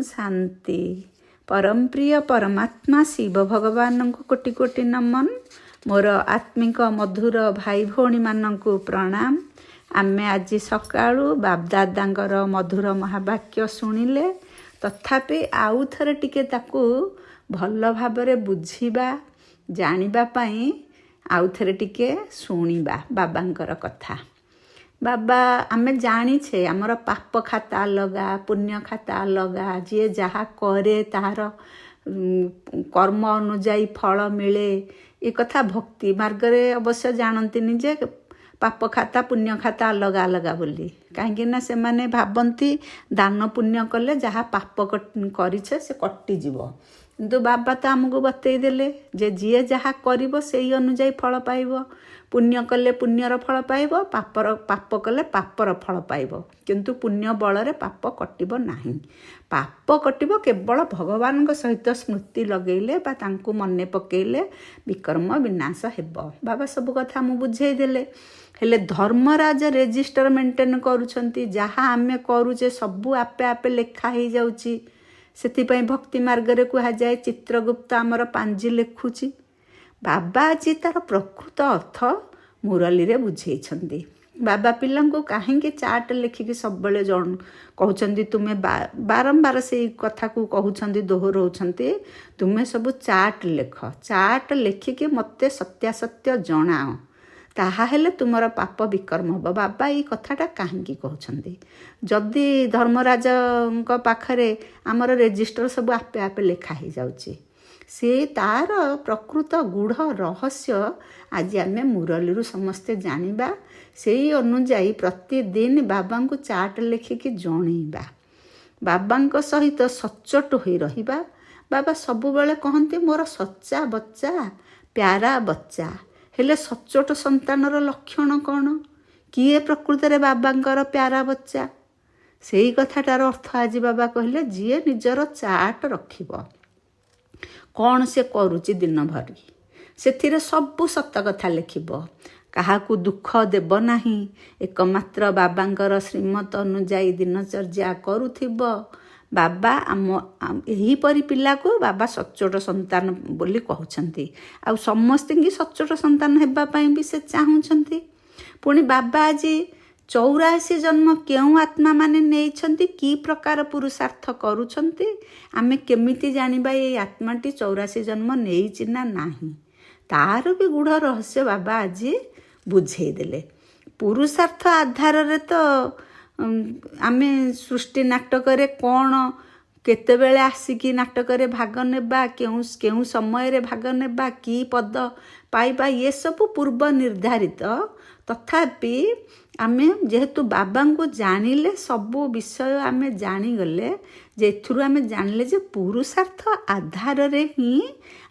शांति। परम प्रिय परमात्मा शिव भगवान को कोटि कोटि नमन। मोर आत्मिक मधुर भाई भौणी माननकु प्रणाम। आमे आज सकाळु बापदादांकर मधुर महावाक्य शुणिले, तथापि आउ थरे टिके ताकू भल भाबरे बुझिबा जानिबा पई आउ थरे टिके शुणिबा बाबांकर कथा। बाबा आमे जानिछे आमर पाप खाता अलगा, पुण्य खाता अलगा। जी जहा करे तार कर्म अनुजाई फल मिले, ये कथा भक्ति मार्ग रे अवश्य जानती जे पाप खाता पुण्य खाता अलगा अलगा बोली। कहीं से माने भाबंती दान पुण्य कले जहा पाप करिछे से कटि जीवो। किंतु बाबा तो आमको बतई देले जे जी जहा करिवो सेही अनुजाई फल पाइबो। पुण्य कले पुण्यर फल पाइब, पाप कले पापर फल पाइब। किंतु पुण्य बल पाप कटिब नाही। पाप कटिब केवल भगवान सहित स्मृति लगेले बा तांकु मने पकेले विकर्म विनाश हेब। बाबा सब कथा मु बुझेई देले। हेले धर्मराज रेजिस्टर मेंटेन करूछंती, जहा आमे करूचे सबु आपे आपे लेखा ही जाउची। सेतिपई भक्ति मार्ग रे कुहा जाए चित्रगुप्त आमर पांजी लेखुची। बाबा आज तार प्रकृत अर्थ मुरली रे बुझेइछंती। बाबा पिलांको काहेकि चार्ट लेखिकी सब बेले जन कहउछंती, तुमे बारंबार से कथा को कहउछंती दोहरउछंती, तुमे सब चार्ट लेख। चार्ट लेखिकी मते सत्यासत्य जणाओ, ताहा हेले तुमर पाप विकर्म हब। बाबा ये कथाटा काहेकि कहउछंती, जदि धर्मराज पाखरे आमर रेजिस्टर सब आपे आपे लेखा ही जाउची, से तार प्रकृत गूढ़ रहस्य आज आमे मुरली समस्ते जानिबा। से अनुजाई प्रतिदिन बाबा को चार्ट लेखिकी जणैबा, बाबा सहित सचोट हो रहिबा। बाबा सबुबले कहते मोर सच्चा बच्चा प्यारा बच्चा। हेले सचोट संतानर लक्षण कौन? किए प्रकृत रे बाबांकर प्यारा बच्चा? सेही कथाटार अर्थ आज बाबा कहले, जीए निजर चार्ट रखिबो कौन से करुची दिन भरी, से सबू सत कथा लिखिब। काहाकू दुख देव नाही, एकमात्र बाबांकर श्रीमत अनुजाई दिनचर्या करुथिब। बाबा आम एहीपरि पिला को बाबा सचोट संतान बोली कहउछंती। आ समस्त की सचोट संतान हेबा पई भी से चाहुछंती। पुणी बाबा आज 84 जन्म क्यों आत्मा माने नहीं, कि प्रकार पुरुषार्थ करुछंती, आमे केमिति जानिबा ये आत्माटी 84 जन्म नहीं ना नाही, तार भी गूढ़ रहस्य बाबा आज बुझेई देले। पुरुषार्थ आधार रे तो आमे सृष्टि नाटक रे कौन केतेबेले आसिकी नाटक रे भाग नेबा, केउ समय रे भाग नेबा, कि पद पाइबा, ये सब पूर्व निर्धारित। तथापि आमे जेहेतु बाबा को जानिले सबू विषय आमे जानीगले, जे एथुरु आमे जानिले जे पुरुषार्थ आधार रे ही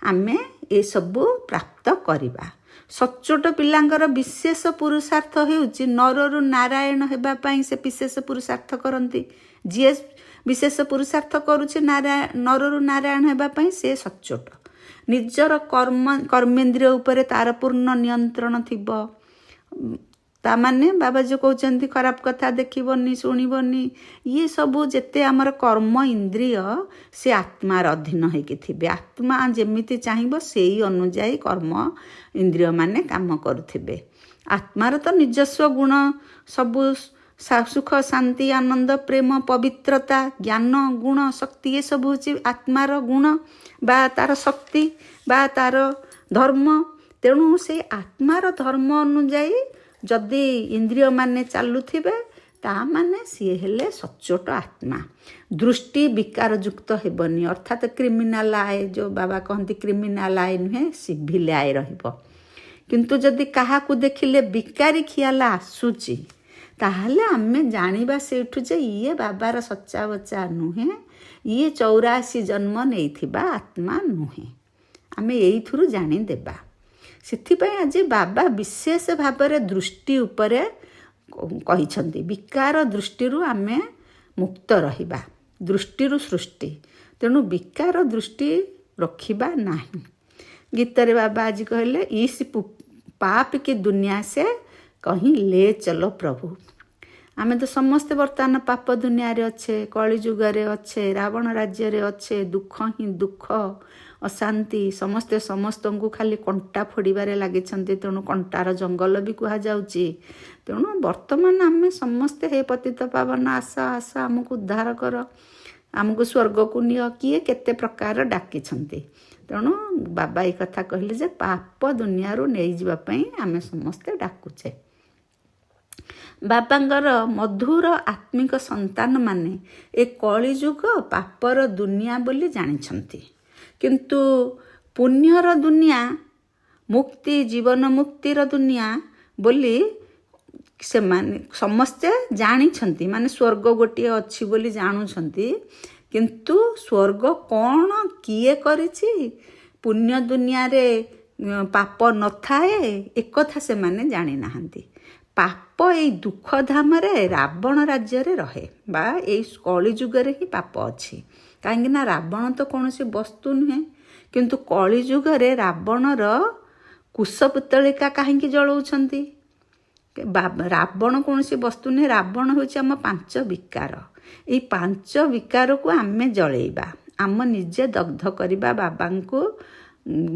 आमे ए सबू प्राप्त करिबा। सचोट पिलांकर विशेष पुरुषार्थ हेउची नररु नारायण हेबा पई से विशेष पुरुषार्थ करंती। जे विशेष पुरुषार्थ करूचे नररु नारायण हेबा पई से सचोट। निजर कर्मेंद्रिय उपरे तार पूर्ण नियंत्रण थिबो। ता माने बाबा जो कहते खराब कथा देखिबनी शुणिबनी, ये सबू जेते आमर कर्म इंद्रिय से आत्मार अधीन होइकी थिबे। आत्मा जेमिति चाहिबो सेही अनुजाई कर्म इंद्रिय माने काम करुथिबे। आत्मार तो निजस्व गुण सबू सुख शांति आनंद प्रेम पवित्रता ज्ञान गुण शक्ति, ये सब होची आत्मार गुण बा तार शक्ति बा तार धर्म। तेणु से आत्मार धर्म अनुजाई जदि इंद्रिय माने चालुथिबे, ता माने सी हेले सचोट आत्मा। दृष्टि विकार युक्त हेबनी, अर्थात क्रिमिनाल आय जो बाबा कहती क्रिमिनाल आय नुहे सिविल आय रहिबो। किंतु जदि काहाकू देखिले विकारी खियाला आसुची, ताहले आमे जानिबा सेठु जे ये बाबार सच्चा बच्चा नुहे, ये 84 जन्म नेइथिबा आत्मा नुहे। आमे एइथुरु जानि देबा। सेथिपई आज बाबा विशेष भाବରେ दृष्टि उपरे कहिछंती, विकार दृष्टिरू आमे मुक्त रहिबा। दृष्टिरू सृष्टि, तेणु विकार दृष्टि रखिबा नाही। गीतरे बाबा आज कहले, इस पाप की दुनिया से कहीं ले चलो प्रभु। ଆମେ ତ ସମସ୍ତେ ବର୍ତ୍ତମାନ ପାପ ଦୁନିଆରେ ଅଛେ, କଳିଯୁଗରେ ଅଛେ, ରାବଣ ରାଜ୍ୟରେ ଅଛେ। ଦୁଃଖ ହିଁ ଦୁଃଖ, ଅଶାନ୍ତି, ସମସ୍ତେ ସମସ୍ତଙ୍କୁ ଖାଲି କଣ୍ଟା ଫୋଡ଼ିବାରେ ଲାଗିଛନ୍ତି। ତେଣୁ କଣ୍ଟାର ଜଙ୍ଗଲ ବି କୁହାଯାଉଛି। ତେଣୁ ବର୍ତ୍ତମାନ ଆମେ ସମସ୍ତେ ହେ ପତିତ ପାବନ ଆସ ଆସ ଆମକୁ ଉଦ୍ଧାର କର, ଆମକୁ ସ୍ୱର୍ଗକୁ ନିଅ, କିଏ କେତେ ପ୍ରକାର ଡାକିଛନ୍ତି। ତେଣୁ ବାବା ଏ କଥା କହିଲେ ଯେ ପାପ ଦୁନିଆରୁ ନେଇଯିବା ପାଇଁ ଆମେ ସମସ୍ତେ ଡାକୁଛେ। ବାବାଙ୍କର ମଧୁର ଆତ୍ମିକ ସନ୍ତାନମାନେ ଏ କଳିଯୁଗ ପାପର ଦୁନିଆ ବୋଲି ଜାଣିଛନ୍ତି, କିନ୍ତୁ ପୁଣ୍ୟର ଦୁନିଆ, ମୁକ୍ତି, ଜୀବନ ମୁକ୍ତିର ଦୁନିଆ ବୋଲି ସେମାନେ ସମସ୍ତେ ଜାଣିଛନ୍ତି। ମାନେ ସ୍ୱର୍ଗ ଗୋଟିଏ ଅଛି ବୋଲି ଜାଣୁଛନ୍ତି, କିନ୍ତୁ ସ୍ୱର୍ଗ କ'ଣ, କିଏ କରିଛି, ପୁଣ୍ୟ ଦୁନିଆରେ ପାପ ନଥାଏ, ଏକଥା ସେମାନେ ଜାଣିନାହାନ୍ତି। ପାପ ଏଇ ଦୁଃଖ ଧାମରେ ରାବଣ ରାଜ୍ୟରେ ରହେ, ବା ଏଇ କଳିଯୁଗରେ ହିଁ ପାପ ଅଛି। କାହିଁକିନା ରାବଣ ତ କୌଣସି ବସ୍ତୁ ନୁହେଁ, କିନ୍ତୁ କଳିଯୁଗରେ ରାବଣର କୁଶ ପୁତଳିକା କାହିଁକି ଜଳଉଛନ୍ତି? ରାବଣ କୌଣସି ବସ୍ତୁ ନୁହେଁ, ରାବଣ ହେଉଛି ଆମ 5 ବିକାର। ଏଇ 5 ବିକାରକୁ ଆମେ ଜଳେଇବା, ଆମ ନିଜେ ଦଗ୍ଧ କରିବା, ବାବାଙ୍କୁ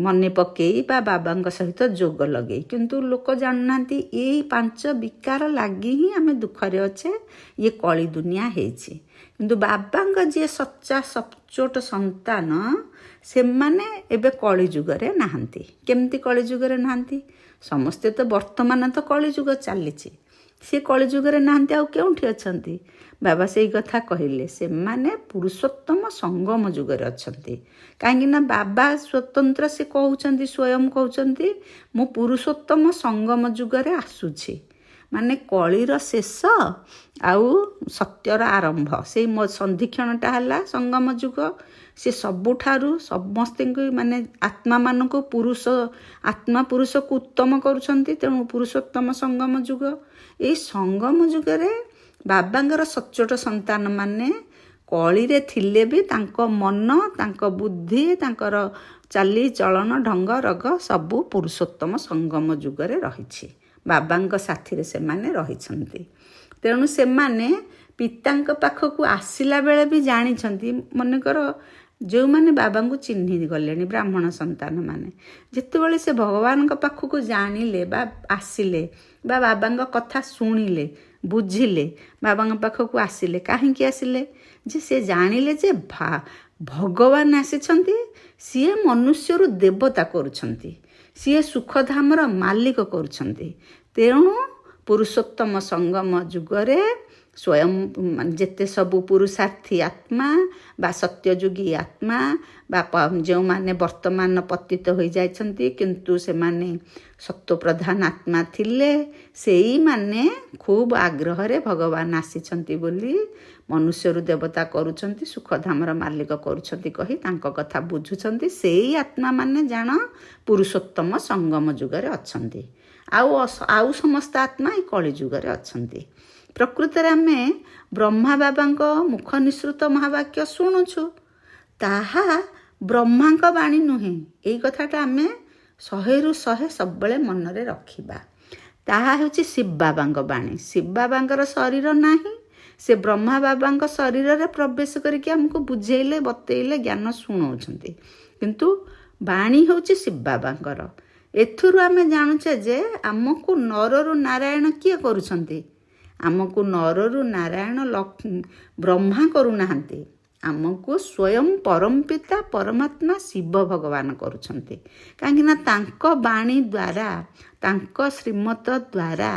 ମନେ ପକେଇ ବା ବାବାଙ୍କ ସହିତ ଯୋଗ ଲଗେଇ। କିନ୍ତୁ ଲୋକ ଜାଣୁନାହାନ୍ତି ଏଇ 5 ବିକାର ଲାଗି ହିଁ ଆମେ ଦୁଃଖରେ ଅଛେ, ଇଏ କଳି ଦୁନିଆ ହେଇଛି। କିନ୍ତୁ ବାବାଙ୍କ ଯିଏ ସଚ୍ଚା ସଚ୍ଚୋଟ ସନ୍ତାନ, ସେମାନେ ଏବେ କଳିଯୁଗରେ ନାହାନ୍ତି। କେମିତି କଳିଯୁଗରେ ନାହାନ୍ତି? ସମସ୍ତେ ତ ବର୍ତ୍ତମାନ ତ କଳିଯୁଗ ଚାଲିଛି, ସେ କଳିଯୁଗରେ ନାହାନ୍ତି, ଆଉ କେଉଁଠି ଅଛନ୍ତି? ବାବା ସେଇ କଥା କହିଲେ, ସେମାନେ ପୁରୁଷୋତ୍ତମ ସଙ୍ଗମ ଯୁଗରେ ଅଛନ୍ତି। କାହିଁକିନା ବାବା ସ୍ୱତନ୍ତ୍ର ସେ କହୁଛନ୍ତି, ସ୍ୱୟଂ କହୁଛନ୍ତି ମୁଁ ପୁରୁଷୋତ୍ତମ ସଙ୍ଗମ ଯୁଗରେ ଆସୁଛି। ମାନେ କଳିର ଶେଷ ଆଉ ସତ୍ୟର ଆରମ୍ଭ, ସେଇ ସନ୍ଧିକ୍ଷଣଟା ହେଲା ସଙ୍ଗମ ଯୁଗ। ସେ ସବୁଠାରୁ ସମସ୍ତଙ୍କୁ ମାନେ ଆତ୍ମାମାନଙ୍କୁ ଆତ୍ମା ପୁରୁଷକୁ ଉତ୍ତମ କରୁଛନ୍ତି। ତେଣୁ ପୁରୁଷୋତ୍ତମ ସଙ୍ଗମ ଯୁଗ। ଏଇ ସଙ୍ଗମ ଯୁଗରେ ବାବାଙ୍କର ସଚ୍ଚୋଟ ସନ୍ତାନମାନେ କଳିରେ ଥିଲେ ବି ତାଙ୍କ ମନ, ତାଙ୍କ ବୁଦ୍ଧି, ତାଙ୍କର ଚାଲିଚଳନ, ଢଙ୍ଗ ରଗ ସବୁ ପୁରୁଷୋତ୍ତମ ସଙ୍ଗମ ଯୁଗରେ ରହିଛି। ବାବାଙ୍କ ସାଥିରେ ସେମାନେ ରହିଛନ୍ତି। ତେଣୁ ସେମାନେ ପିତାଙ୍କ ପାଖକୁ ଆସିଲା ବେଳେ ବି ଜାଣିଛନ୍ତି। ମନେକର ଯେଉଁମାନେ ବାବାଙ୍କୁ ଚିହ୍ନି ଗଲେଣି, ବ୍ରାହ୍ମଣ ସନ୍ତାନମାନେ ଯେତେବେଳେ ସେ ଭଗବାନଙ୍କ ପାଖକୁ ଜାଣିଲେ ବା ଆସିଲେ ବା ବାବାଙ୍କ କଥା ଶୁଣିଲେ, ବୁଝିଲେ, ବାବାଙ୍କ ପାଖକୁ ଆସିଲେ, କାହିଁକି ଆସିଲେ? ଯେ ସେ ଜାଣିଲେ ଯେ ଭଗବାନ ଆସିଛନ୍ତି, ସିଏ ମନୁଷ୍ୟରୁ ଦେବତା କରୁଛନ୍ତି, ସିଏ ସୁଖଧାମର ମାଲିକ କରୁଛନ୍ତି। ତେଣୁ ପୁରୁଷୋତ୍ତମ ସଙ୍ଗମ ଯୁଗରେ ସ୍ୱୟଂ ଯେତେ ସବୁ ପୁରୁଷାର୍ଥୀ ଆତ୍ମା ବା ସତ୍ୟଯୋଗୀ ଆତ୍ମା ବା ଯେଉଁମାନେ ବର୍ତ୍ତମାନ ପତିତ ହୋଇଯାଇଛନ୍ତି କିନ୍ତୁ ସେମାନେ ସତ୍ୱପ୍ରଧାନ ଆତ୍ମା ଥିଲେ, ସେଇମାନେ ଖୁବ୍ ଆଗ୍ରହରେ ଭଗବାନ ଆସିଛନ୍ତି ବୋଲି ମନୁଷ୍ୟରୁ ଦେବତା କରୁଛନ୍ତି, ସୁଖଧାମର ମାଲିକ କରୁଛନ୍ତି କହି ତାଙ୍କ କଥା ବୁଝୁଛନ୍ତି। ସେଇ ଆତ୍ମାମାନେ ଜାଣ ପୁରୁଷୋତ୍ତମ ସଙ୍ଗମ ଯୁଗରେ ଅଛନ୍ତି। ଆଉ ସମସ୍ତ ଆତ୍ମା ଏଇ କଳି ଯୁଗରେ ଅଛନ୍ତି। ପ୍ରକୃତରେ ଆମେ ବ୍ରହ୍ମା ବାବାଙ୍କ ମୁଖ ନିଃସୃତ ମହାବାକ୍ୟ ଶୁଣୁଛୁ, ତାହା ବ୍ରହ୍ମାଙ୍କ ବାଣୀ ନୁହେଁ। ଏଇ କଥାଟା ଆମେ 100ରୁ 100 ସବୁବେଳେ ମନରେ ରଖିବା। ତାହା ହେଉଛି ଶିବ ବାବାଙ୍କ ବାଣୀ। ଶିବ ବାବାଙ୍କର ଶରୀର ନାହିଁ, ସେ ବ୍ରହ୍ମା ବାବାଙ୍କ ଶରୀରରେ ପ୍ରବେଶ କରିକି ଆମକୁ ବୁଝେଇଲେ, ବତେଇଲେ, ଜ୍ଞାନ ଶୁଣାଉଛନ୍ତି। କିନ୍ତୁ ବାଣୀ ହେଉଛି ଶିବ ବାବାଙ୍କର। ଏଥିରୁ ଆମେ ଜାଣୁଛେ ଯେ ଆମକୁ ନରରୁ ନାରାୟଣ କିଏ କରୁଛନ୍ତି? ଆମକୁ ନରରୁ ନାରାୟଣ ବ୍ରହ୍ମା କରୁନାହାନ୍ତି, ଆମକୁ ସ୍ୱୟଂ ପରମପିତା ପରମାତ୍ମା ଶିବ ଭଗବାନ କରୁଛନ୍ତି। କାହିଁକିନା ତାଙ୍କ ବାଣୀ ଦ୍ୱାରା, ତାଙ୍କ ଶ୍ରୀମତ ଦ୍ୱାରା,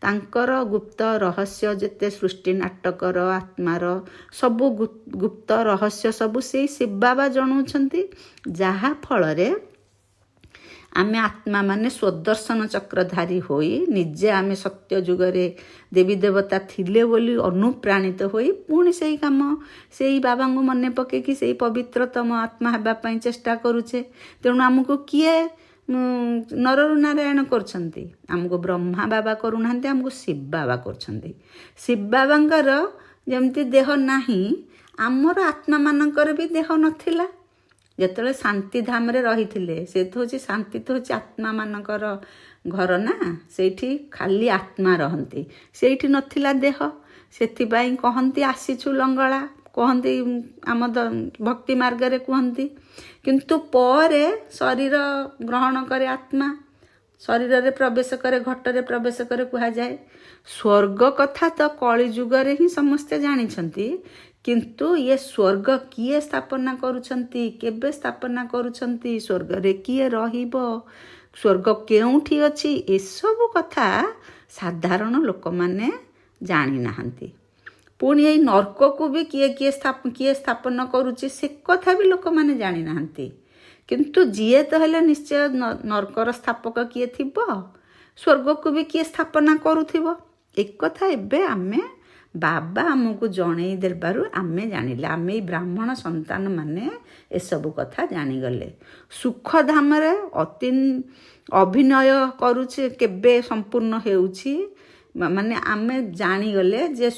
ତାଙ୍କର ଗୁପ୍ତ ରହସ୍ୟ ଯେତେ ସୃଷ୍ଟି ନାଟକର ଆତ୍ମାର ସବୁ ଗୁପ୍ତ ରହସ୍ୟ ସବୁ ସେଇ ଶିବ ବାବା ଜଣାଉଛନ୍ତି। ଯାହା ଫଳରେ ଆମେ ଆତ୍ମାମାନେ ସ୍ୱଦର୍ଶନ ଚକ୍ରଧାରୀ ହୋଇ ନିଜେ ଆମେ ସତ୍ୟ ଯୁଗରେ ଦେବୀ ଦେବତା ଥିଲେ ବୋଲି ଅନୁପ୍ରାଣିତ ହୋଇ ପୁଣି ସେଇ କାମ, ସେଇ ବାବାଙ୍କୁ ମନେ ପକେଇକି ସେଇ ପବିତ୍ରତମ ଆତ୍ମା ହେବା ପାଇଁ ଚେଷ୍ଟା କରୁଛେ। ତେଣୁ ଆମକୁ କିଏ ନରରୁ ନାରାୟଣ କରୁଛନ୍ତି? ଆମକୁ ବ୍ରହ୍ମା ବାବା କରୁନାହାନ୍ତି, ଆମକୁ ଶିବ ବାବା କରୁଛନ୍ତି। ଶିବ ବାବାଙ୍କର ଯେମିତି ଦେହ ନାହିଁ, ଆମର ଆତ୍ମାମାନଙ୍କର ବି ଦେହ ନଥିଲା। ଯେତେବେଳେ ଶାନ୍ତି ଧାମରେ ରହିଥିଲେ, ସେ ତ ହେଉଛି ଶାନ୍ତି, ତ ହେଉଛି ଆତ୍ମାମାନଙ୍କର ଘର ନା, ସେଇଠି ଖାଲି ଆତ୍ମା ରହନ୍ତି, ସେଇଠି ନଥିଲା ଦେହ। ସେଥିପାଇଁ କହନ୍ତି ଆସିଛୁ ଲଙ୍ଗଳା, କହନ୍ତି ଆମ ଭକ୍ତି ମାର୍ଗରେ କୁହନ୍ତି। କିନ୍ତୁ ପରେ ଶରୀର ଗ୍ରହଣ କରେ ଆତ୍ମା, ଶରୀରରେ ପ୍ରବେଶ କରେ, ଘଟରେ ପ୍ରବେଶ କରେ କୁହାଯାଏ। ସ୍ୱର୍ଗ କଥା ତ କଳି ଯୁଗରେ ହିଁ ସମସ୍ତେ ଜାଣିଛନ୍ତି, କିନ୍ତୁ ଇଏ ସ୍ୱର୍ଗ କିଏ ସ୍ଥାପନା କରୁଛନ୍ତି, କେବେ ସ୍ଥାପନା କରୁଛନ୍ତି, ସ୍ୱର୍ଗରେ କିଏ ରହିବ, ସ୍ୱର୍ଗ କେଉଁଠି ଅଛି, ଏସବୁ କଥା ସାଧାରଣ ଲୋକମାନେ ଜାଣିନାହାନ୍ତି। ପୁଣି ଏଇ ନର୍କକୁ ବି କିଏ ସ୍ଥାପନ କରୁଛି ସେ କଥା ବି ଲୋକମାନେ ଜାଣିନାହାନ୍ତି। କିନ୍ତୁ ଯିଏ ତ ହେଲେ ନିଶ୍ଚୟ ନର୍କର ସ୍ଥାପକ କିଏ ଥିବ, ସ୍ୱର୍ଗକୁ ବି କିଏ ସ୍ଥାପନା କରୁଥିବ। ଏକଥା ଏବେ ଆମେ ବାବା ଆମକୁ ଜଣେଇ ଦେବାରୁ ଆମେ ଜାଣିଲେ, ଆମେ ଏଇ ବ୍ରାହ୍ମଣ ସନ୍ତାନ ମାନେ ଏସବୁ କଥା ଜାଣିଗଲେ। ସୁଖଧାମରେ ଅଭିନୟ କରୁଛେ କେବେ ସମ୍ପୂର୍ଣ୍ଣ ହେଉଛି, ମାନେ ଆମେ ଜାଣିଗଲେ ଯେ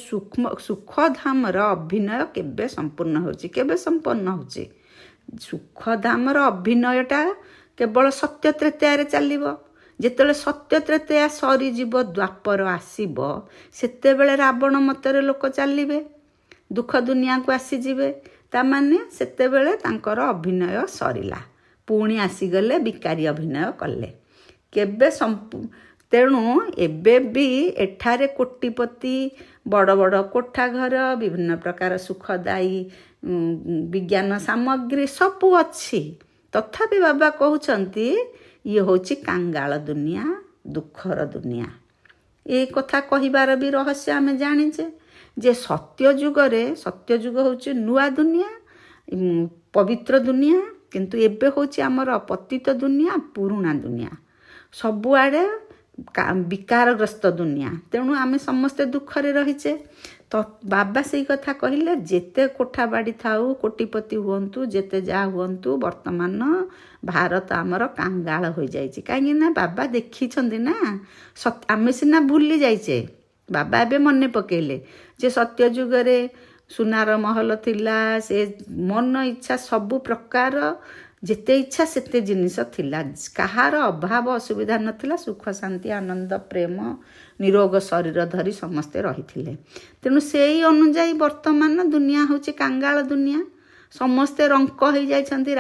ସୁଖଧାମର ଅଭିନୟ କେବେ ସମ୍ପୂର୍ଣ୍ଣ ହେଉଛି। କେବେ ସମ୍ପନ୍ନ ହେଉଛି? ସୁଖଧାମର ଅଭିନୟଟା କେବଳ ସତ୍ୟ ତ୍ରେତୟାରେ ଚାଲିବ। ଯେତେବେଳେ ସତ୍ୟ ତ୍ରେତୟା ସରିଯିବ, ଦ୍ୱାପର ଆସିବ, ସେତେବେଳେ ରାବଣ ମତରେ ଲୋକ ଚାଲିବେ, ଦୁଃଖ ଦୁନିଆକୁ ଆସିଯିବେ। ତାମାନେ ସେତେବେଳେ ତାଙ୍କର ଅଭିନୟ ସରିଲା, ପୁଣି ଆସିଗଲେ ବିକାରୀ ଅଭିନୟ କଲେ। କେବେ ତେଣୁ ଏବେ ବି ଏଠାରେ କୋଟିପତି, ବଡ଼ ବଡ଼ କୋଠା ଘର, ବିଭିନ୍ନ ପ୍ରକାର ସୁଖଦାୟୀ ବିଜ୍ଞାନ ସାମଗ୍ରୀ ସବୁ ଅଛି। ତଥାପି ବାବା କହୁଛନ୍ତି ଇଏ ହେଉଛି କାଙ୍ଗାଳ ଦୁନିଆ, ଦୁଃଖର ଦୁନିଆ। ଏ କଥା କହିବାର ବି ରହସ୍ୟ ଆମେ ଜାଣିଛେ ଯେ ସତ୍ୟଯୁଗ ହେଉଛି ନୂଆ ଦୁନିଆ, ପବିତ୍ର ଦୁନିଆ। କିନ୍ତୁ ଏବେ ହେଉଛି ଆମର ପତିତ ଦୁନିଆ, ପୁରୁଣା ଦୁନିଆ, ସବୁଆଡ଼େ ବିକାରଗ୍ରସ୍ତ ଦୁନିଆ। ତେଣୁ ଆମେ ସମସ୍ତେ ଦୁଃଖରେ ରହିଛେ। ତ ବାବା ସେଇ କଥା କହିଲେ, ଯେତେ କୋଠା ବାଡ଼ି ଥାଉ, କୋଟିପତି ହୁଅନ୍ତୁ, ଯେତେ ଯାହା ହୁଅନ୍ତୁ, ବର୍ତ୍ତମାନ ଭାରତ ଆମର କାଙ୍ଗାଳ ହୋଇଯାଇଛି। କାହିଁକି ନା ବାବା ଦେଖିଛନ୍ତି ନା, ଆମେ ସିନା ଭୁଲି ଯାଇଛେ, ବାବା ଏବେ ମନେ ପକେଇଲେ ଯେ ସତ୍ୟ ଯୁଗରେ ସୁନାର ମହଲ ଥିଲା, ସେ ମନ ଇଚ୍ଛା ସବୁ ପ୍ରକାର ଯେତେ ଇଚ୍ଛା ସେତେ ଜିନିଷ ଥିଲା, କାହାର ଅଭାବ ଅସୁବିଧା ନଥିଲା, ସୁଖ ଶାନ୍ତି ଆନନ୍ଦ ପ୍ରେମ ନିରୋଗ ଶରୀର ଧରି ସମସ୍ତେ ରହିଥିଲେ। ତେଣୁ ସେଇ ଅନୁଯାୟୀ ବର୍ତ୍ତମାନ ଦୁନିଆ ହେଉଛି କାଙ୍ଗାଳ ଦୁନିଆ। ସମସ୍ତେ ରଙ୍କ ହେଇଯାଇଛନ୍ତି,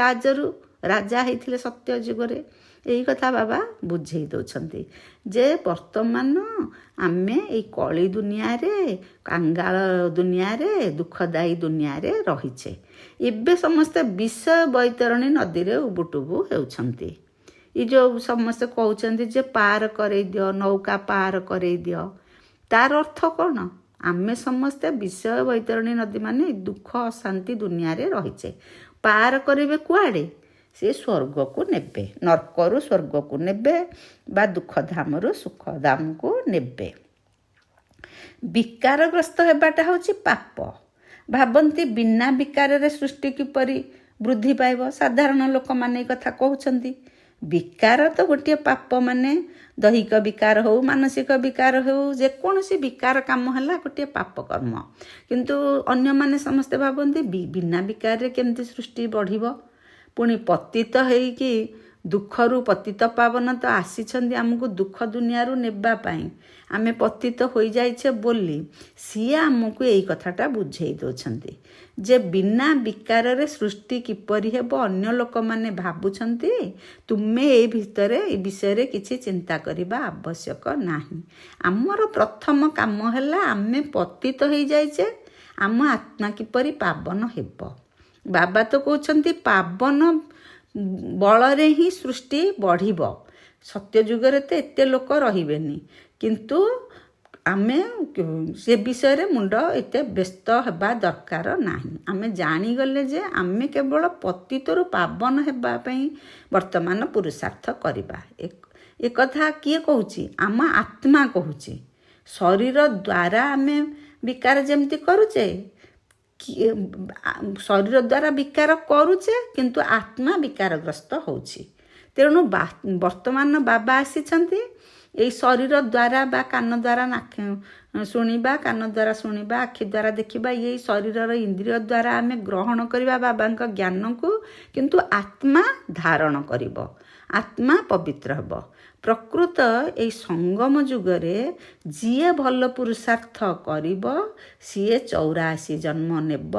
ରାଜା ହେଇଥିଲେ ସତ୍ୟ ଯୁଗରେ। ଏଇ କଥା ବାବା ବୁଝେଇ ଦେଉଛନ୍ତି ଯେ ବର୍ତ୍ତମାନ ଆମେ ଏଇ କଳି ଦୁନିଆରେ, କାଙ୍ଗାଳ ଦୁନିଆରେ, ଦୁଃଖଦାୟୀ ଦୁନିଆରେ ରହିଛେ। ଏବେ ସମସ୍ତେ ବିଷୟ ବୈତରଣୀ ନଦୀରେ ଉବୁଟୁବୁ ହେଉଛନ୍ତି। ଏ ଯେଉଁ ସମସ୍ତେ କହୁଛନ୍ତି ଯେ ପାର କରେଇ ଦିଅ, ନୌକା ପାର କରେଇ ଦିଅ, ତାର ଅର୍ଥ କ'ଣ? ଆମେ ସମସ୍ତେ ବିଷୟ ବୈତରଣୀ ନଦୀ ମାନେ ଦୁଃଖ ଅଶାନ୍ତି ଦୁନିଆରେ ରହିଛେ। ପାର କରିବେ କୁଆଡ଼େ? ସେ ସ୍ୱର୍ଗକୁ ନେବେ, ନର୍କରୁ ସ୍ୱର୍ଗକୁ ନେବେ, ବା ଦୁଃଖଧାମରୁ ସୁଖଧାମକୁ ନେବେ। ବିକାରଗ୍ରସ୍ତ ହେବାଟା ହେଉଛି ପାପ। ଭାବନ୍ତି ବିନା ବିକାରରେ ସୃଷ୍ଟି କିପରି ବୃଦ୍ଧି ପାଇବ? ସାଧାରଣ ଲୋକମାନେ ଏ କଥା କହୁଛନ୍ତି। ବିକାର ତ ଗୋଟିଏ ପାପ, ମାନେ ଦୈହିକ ବିକାର ହେଉ, ମାନସିକ ବିକାର ହେଉ, ଯେକୌଣସି ବିକାର କାମ ହେଲା ଗୋଟିଏ ପାପ କର୍ମ। କିନ୍ତୁ ଅନ୍ୟମାନେ ସମସ୍ତେ ଭାବନ୍ତି ବିନା ବିକାରରେ କେମିତି ସୃଷ୍ଟି ବଢ଼ିବ? ପୁଣି ପତିତ ହେଇକି ଦୁଃଖରୁ ପତିତ ପାବନ ତ ଆସିଛନ୍ତି ଆମକୁ ଦୁଃଖ ଦୁନିଆରୁ ନେବା ପାଇଁ। ଆମେ ପତିତ ହୋଇଯାଇଛେ ବୋଲି ସିଏ ଆମକୁ ଏଇ କଥାଟା ବୁଝେଇ ଦେଉଛନ୍ତି ଯେ ବିନା ବିକାରରେ ସୃଷ୍ଟି କିପରି ହେବ ଅନ୍ୟ ଲୋକମାନେ ଭାବୁଛନ୍ତି। ତୁମେ ଏ ବିଷୟରେ କିଛି ଚିନ୍ତା କରିବା ଆବଶ୍ୟକ ନାହିଁ। ଆମର ପ୍ରଥମ କାମ ହେଲା ଆମେ ପତିତ ହେଇଯାଇଛେ, ଆମ ଆତ୍ମା କିପରି ପାବନ ହେବ। ବାବା ତ କହୁଛନ୍ତି ପାବନ ବଳରେ ହିଁ ସୃଷ୍ଟି ବଢ଼ିବ। ସତ୍ୟ ଯୁଗରେ ତ ଏତେ ଲୋକ ରହିବେନି, କିନ୍ତୁ ଆମେ ସେ ବିଷୟରେ ମୁଣ୍ଡ ଏତେ ବ୍ୟସ୍ତ ହେବା ଦରକାର ନାହିଁ। ଆମେ ଜାଣିଗଲେ ଯେ ଆମେ କେବଳ ପତିତରୁ ପାବନ ହେବା ପାଇଁ ବର୍ତ୍ତମାନ ପୁରୁଷାର୍ଥ କରିବା। ଏ କଥା କିଏ କହୁଛି? ଆମ ଆତ୍ମା କହୁଛି। ଶରୀର ଦ୍ୱାରା ଆମେ ବିକାର ଯେମିତି କରୁଛେ, ଶରୀର ଦ୍ୱାରା ବିକାର କରୁଛେ, କିନ୍ତୁ ଆତ୍ମା ବିକାରଗ୍ରସ୍ତ ହେଉଛି। ତେଣୁ ବର୍ତ୍ତମାନ ବାବା ଆସିଛନ୍ତି ଏଇ ଶରୀର ଦ୍ୱାରା ବା କାନ ଦ୍ୱାରା ଶୁଣିବା, କାନ ଦ୍ୱାରା ଶୁଣିବା, ଆଖି ଦ୍ୱାରା ଦେଖିବା, ଏଇ ଶରୀରର ଇନ୍ଦ୍ରିୟ ଦ୍ୱାରା ଆମେ ଗ୍ରହଣ କରିବା ବାବାଙ୍କ ଜ୍ଞାନକୁ, କିନ୍ତୁ ଆତ୍ମା ଧାରଣ କରିବ, ଆତ୍ମା ପବିତ୍ର ହେବ। ପ୍ରକୃତ ଏଇ ସଙ୍ଗମ ଯୁଗରେ ଯିଏ ଭଲ ପୁରୁଷାର୍ଥ କରିବ ସିଏ 84 ଜନ୍ମ ନେବ,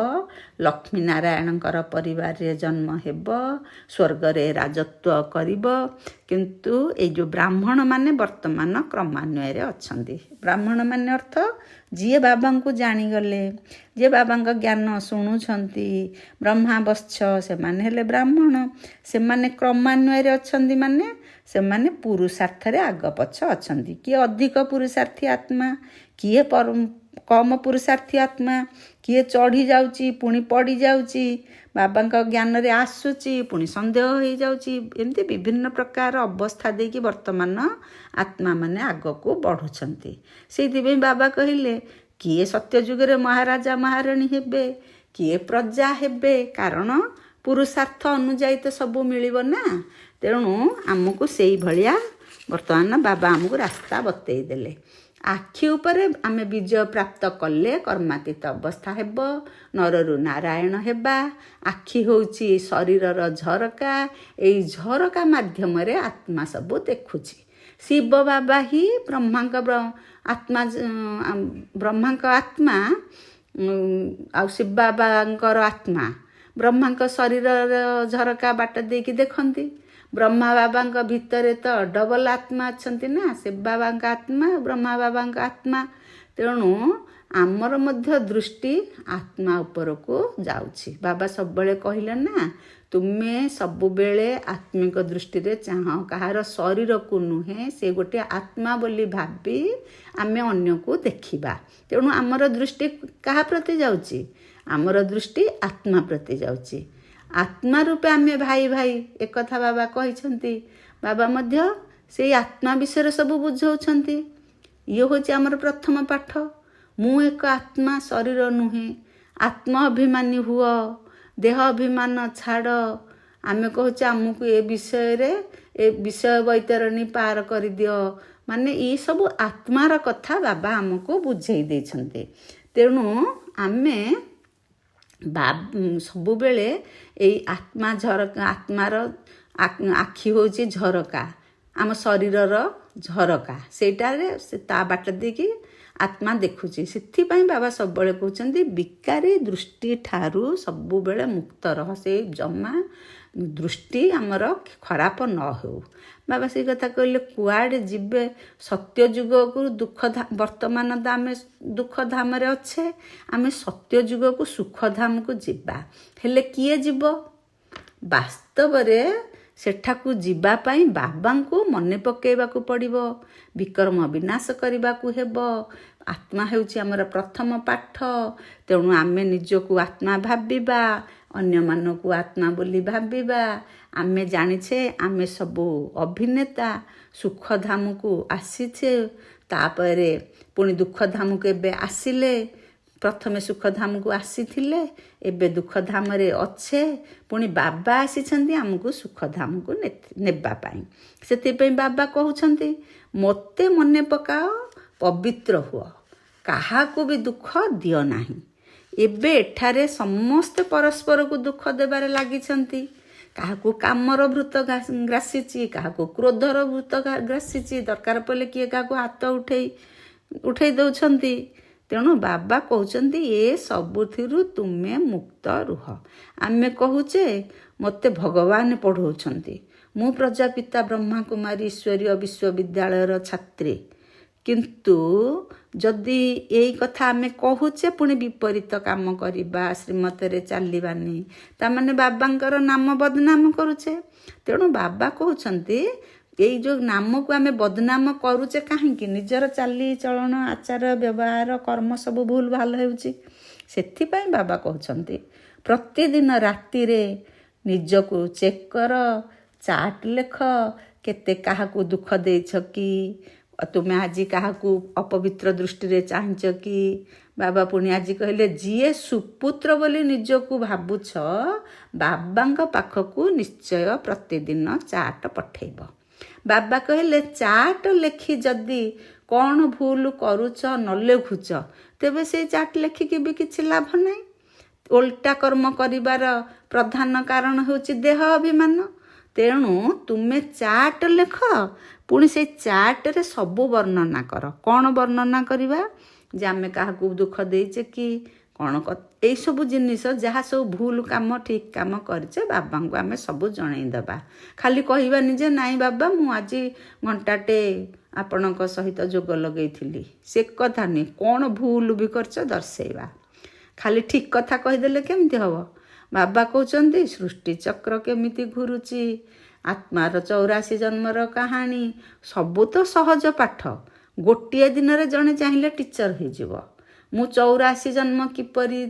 ଲକ୍ଷ୍ମୀନାରାୟଣଙ୍କର ପରିବାରରେ ଜନ୍ମ ହେବ, ସ୍ୱର୍ଗରେ ରାଜତ୍ୱ କରିବ। କିନ୍ତୁ ଏଇ ଯେଉଁ ବ୍ରାହ୍ମଣମାନେ ବର୍ତ୍ତମାନ କ୍ରମାନ୍ୱୟରେ ଅଛନ୍ତି। ବ୍ରାହ୍ମଣମାନେ ଅର୍ଥ ଯିଏ ବାବାଙ୍କୁ ଜାଣିଗଲେ, ଯିଏ ବାବାଙ୍କ ଜ୍ଞାନ ଶୁଣୁଛନ୍ତି, ବ୍ରହ୍ମାବତ୍ସ, ସେମାନେ ହେଲେ ବ୍ରାହ୍ମଣ। ସେମାନେ କ୍ରମାନ୍ୱୟରେ ଅଛନ୍ତି, ମାନେ ସେମାନେ ପୁରୁଷାର୍ଥରେ ଆଗ ପଛ ଅଛନ୍ତି। କିଏ ଅଧିକ ପୁରୁଷାର୍ଥୀ ଆତ୍ମା, କିଏ କମ ପୁରୁଷାର୍ଥୀ ଆତ୍ମା, କିଏ ଚଢ଼ି ଯାଉଛି ପୁଣି ପଡ଼ି ଯାଉଛି, ବାବାଙ୍କ ଜ୍ଞାନରେ ଆସୁଛି ପୁଣି ସନ୍ଦେହ ହେଇଯାଉଛି। ଏମିତି ବିଭିନ୍ନ ପ୍ରକାର ଅବସ୍ଥା ଦେଇକି ବର୍ତ୍ତମାନ ଆତ୍ମାମାନେ ଆଗକୁ ବଢ଼ୁଛନ୍ତି। ସେଇଥିପାଇଁ ବାବା କହିଲେ କିଏ ସତ୍ୟଯୁଗରେ ମହାରାଜା ମହାରାଣୀ ହେବେ, କିଏ ପ୍ରଜା ହେବେ, କାରଣ ପୁରୁଷାର୍ଥ ଅନୁଯାୟୀ ତ ସବୁ ମିଳିବ ନା। ତେଣୁ ଆମକୁ ସେଇଭଳିଆ ବର୍ତ୍ତମାନ ବାବା ଆମକୁ ରାସ୍ତା ବତେଇ ଦେଲେ। ଆଖି ଉପରେ ଆମେ ବିଜୟ ପ୍ରାପ୍ତ କଲେ କର୍ମାତୀତ ଅବସ୍ଥା ହେବ, ନରରୁ ନାରାୟଣ ହେବା। ଆଖି ହେଉଛି ଶରୀରର ଝରକା, ଏଇ ଝରକା ମାଧ୍ୟମରେ ଆତ୍ମା ସବୁ ଦେଖୁଛି। ଶିବ ବାବା ହିଁ ବ୍ରହ୍ମାଙ୍କ ଆତ୍ମା ଆଉ ଶିବ ବାବାଙ୍କର ଆତ୍ମା ବ୍ରହ୍ମାଙ୍କ ଶରୀରର ଝରକା ବାଟ ଦେଇକି ଦେଖନ୍ତି। ବ୍ରହ୍ମା ବାବାଙ୍କ ଭିତରେ ତ ଡବଲ ଆତ୍ମା ଅଛନ୍ତି ନା, ଶିବ ବାବାଙ୍କ ଆତ୍ମା, ବ୍ରହ୍ମା ବାବାଙ୍କ ଆତ୍ମା। ତେଣୁ ଆମର ମଧ୍ୟ ଦୃଷ୍ଟି ଆତ୍ମା ଉପରକୁ ଯାଉଛି। ବାବା ସବୁବେଳେ କହିଲେ ନା, ତୁମେ ସବୁବେଳେ ଆତ୍ମିକ ଦୃଷ୍ଟିରେ ଚାହଁ, କାହାର ଶରୀରକୁ ନୁହେଁ, ସେ ଗୋଟିଏ ଆତ୍ମା ବୋଲି ଭାବି ଆମେ ଅନ୍ୟକୁ ଦେଖିବା। ତେଣୁ ଆମର ଦୃଷ୍ଟି କାହା ପ୍ରତି ଯାଉଛି? ଆମର ଦୃଷ୍ଟି ଆତ୍ମା ପ୍ରତି ଯାଉଛି। ଆତ୍ମା ରୂପେ ଆମେ ଭାଇ ଭାଇ, ଏକଥା ବାବା କହିଛନ୍ତି। ବାବା ମଧ୍ୟ ସେଇ ଆତ୍ମା ବିଷୟରେ ସବୁ ବୁଝାଉଛନ୍ତି। ଇଏ ହେଉଛି ଆମର ପ୍ରଥମ ପାଠ। ମୁଁ ଏକ ଆତ୍ମା, ଶରୀର ନୁହେଁ। ଆତ୍ମ ଅଭିମାନୀ ହୁଅ, ଦେହ ଅଭିମାନ ଛାଡ଼। ଆମେ କହୁଛେ ଆମକୁ ଏ ବିଷୟ ବୈତରଣୀ ପାର କରିଦିଅ, ମାନେ ଏଇସବୁ ଆତ୍ମାର କଥା ବାବା ଆମକୁ ବୁଝେଇ ଦେଇଛନ୍ତି। ତେଣୁ ଆମେ ସବୁବେଳେ ଏଇ ଆତ୍ମାର ଆଖି ହେଉଛି ଝରକା, ଆମ ଶରୀରର ଝରକା, ସେଇଟାରେ ତା ବାଟ ଦେଇକି ଆତ୍ମା ଦେଖୁଛି। ସେଥିପାଇଁ ବାବା ସବୁବେଳେ କହୁଛନ୍ତି ବିକାରୀ ଦୃଷ୍ଟି ଠାରୁ ସବୁବେଳେ ମୁକ୍ତ ରହ, ସେଇ ଜମା ଦୃଷ୍ଟି ଆମର ଖରାପ ନ ହେଉ। ବାବା ସେଇ କଥା କହିଲେ କୁଆଡ଼େ ଯିବେ? ସତ୍ୟ ଯୁଗକୁ ବର୍ତ୍ତମାନ ତ ଆମେ ଦୁଃଖ ଧାମରେ ଅଛେ, ଆମେ ସତ୍ୟ ଯୁଗକୁ ସୁଖ ଧାମକୁ ଯିବା। ହେଲେ କିଏ ଯିବ? ବାସ୍ତବରେ ସେଠାକୁ ଯିବା ପାଇଁ ବାବାଙ୍କୁ ମନେ ପକାଇବାକୁ ପଡ଼ିବ, ବିକର୍ମ ବିନାଶ କରିବାକୁ ହେବ। ଆତ୍ମା ହେଉଛି ଆମର ପ୍ରଥମ ପାଠ। ତେଣୁ ଆମେ ନିଜକୁ ଆତ୍ମା ଭାବିବା, ଅନ୍ୟମାନଙ୍କୁ ଆତ୍ମା ବୋଲି ଭାବିବା। ଆମେ ଜାଣିଛେ ଆମେ ସବୁ ଅଭିନେତା, ସୁଖଧାମକୁ ଆସିଛେ, ତାପରେ ପୁଣି ଦୁଃଖଧାମକୁ ଏବେ ଆସିଲେ। ପ୍ରଥମେ ସୁଖଧାମକୁ ଆସିଥିଲେ, ଏବେ ଦୁଃଖଧାମରେ ଅଛେ, ପୁଣି ବାବା ଆସିଛନ୍ତି ଆମକୁ ସୁଖଧାମକୁ ନେବା ପାଇଁ। ସେଥିପାଇଁ ବାବା କହୁଛନ୍ତି ମୋତେ ମନେ ପକାଅ, ପବିତ୍ର ହୁଅ, କାହାକୁ ବି ଦୁଃଖ ଦିଅ ନାହିଁ। ଏବେ ଏଠାରେ ସମସ୍ତେ ପରସ୍ପରକୁ ଦୁଃଖ ଦେବାରେ ଲାଗିଛନ୍ତି। କାହାକୁ କାମର ଭୂତ ଗ୍ରାସିଛି, କାହାକୁ କ୍ରୋଧର ଭୂତ ଗ୍ରାସିଛି, ଦରକାର ପଡ଼ିଲେ କିଏ କାହାକୁ ହାତ ଉଠେଇ ଦେଉଛନ୍ତି। ତେଣୁ ବାବା କହୁଛନ୍ତି ଏ ସବୁଥିରୁ ତୁମେ ମୁକ୍ତ ରୁହ। ଆମେ କହୁଛେ ମୋତେ ଭଗବାନ ପଢ଼ଉଛନ୍ତି, ମୁଁ ପ୍ରଜାପିତା ବ୍ରହ୍ମାକୁମାରୀ ଈଶ୍ୱରୀୟ ବିଶ୍ୱବିଦ୍ୟାଳୟର ଛାତ୍ରୀ। କିନ୍ତୁ ଯଦି ଏଇ କଥା ଆମେ କହୁଛେ ପୁଣି ବିପରୀତ କାମ କରିବା, ଶ୍ରୀମତରେ ଚାଲିବାନି, ତାମାନେ ବାବାଙ୍କର ନାମ ବଦନାମ କରୁଛେ। ତେଣୁ ବାବା କହୁଛନ୍ତି ଏଇ ଯେଉଁ ନାମକୁ ଆମେ ବଦନାମ କରୁଛେ କାହିଁକି? ନିଜର ଚାଲିଚଳନ, ଆଚାର, ବ୍ୟବହାର, କର୍ମ ସବୁ ଭୁଲ ଭାଲ ହେଉଛି। ସେଥିପାଇଁ ବାବା କହୁଛନ୍ତି ପ୍ରତିଦିନ ରାତିରେ ନିଜକୁ ଚେକ୍ କର, ଚାର୍ଟ ଲେଖ, କେତେ କାହାକୁ ଦୁଃଖ ଦେଇଛ କି, ତୁମେ ଆଜି କାହାକୁ ଅପବିତ୍ର ଦୃଷ୍ଟିରେ ଚାହିଁଛ କି। ବାବା ପୁଣି ଆଜି କହିଲେ ଯିଏ ସୁପୁତ୍ର ବୋଲି ନିଜକୁ ଭାବୁଛ, ବାବାଙ୍କ ପାଖକୁ ନିଶ୍ଚୟ ପ୍ରତିଦିନ ଚାର୍ଟ ପଠେଇବ। ବାବା କହିଲେ ଚାର୍ଟ ଲେଖି ଯଦି କ'ଣ ଭୁଲ କରୁଛ ନ ଲେଖୁଛ ତେବେ ସେଇ ଚାର୍ଟ ଲେଖିକି ବି କିଛି ଲାଭ ନାହିଁ। ଓଲଟା କର୍ମ କରିବାର ପ୍ରଧାନ କାରଣ ହେଉଛି ଦେହ ଅଭିମାନ। ତେଣୁ ତୁମେ ଚାର୍ଟ ଲେଖ, ପୁଣି ସେଇ ଚାର୍ଟରେ ସବୁ ବର୍ଣ୍ଣନା କର। କ'ଣ ବର୍ଣ୍ଣନା କରିବା? ଯେ ଆମେ କାହାକୁ ଦୁଃଖ ଦେଇଛେ କି କ'ଣ, ଏଇସବୁ ଜିନିଷ ଯାହା ସବୁ ଭୁଲ କାମ ଠିକ୍ କାମ କରିଛେ ବାବାଙ୍କୁ ଆମେ ସବୁ ଜଣେଇଦେବା। ଖାଲି କହିବାନି ଯେ ନାଇଁ ବାବା ମୁଁ ଆଜି ଘଣ୍ଟାଟେ ଆପଣଙ୍କ ସହିତ ଯୋଗ ଲଗେଇଥିଲି, ସେ କଥା ନୁହେଁ। କ'ଣ ଭୁଲ ବି କରିଛ ଦର୍ଶେଇବା। ଖାଲି ଠିକ୍ କଥା କହିଦେଲେ କେମିତି ହେବ? ବାବା କହୁଛନ୍ତି ସୃଷ୍ଟିଚକ୍ର କେମିତି ଘୁରୁଛି, ଆତ୍ମାର 84 ଜନ୍ମର କାହାଣୀ, ସବୁ ତ ସହଜ ପାଠ। ଗୋଟିଏ ଦିନରେ ଜଣେ ଚାହିଁଲେ ଟିଚର ହେଇଯିବ। ମୁଁ 84 ଜନ୍ମ କିପରି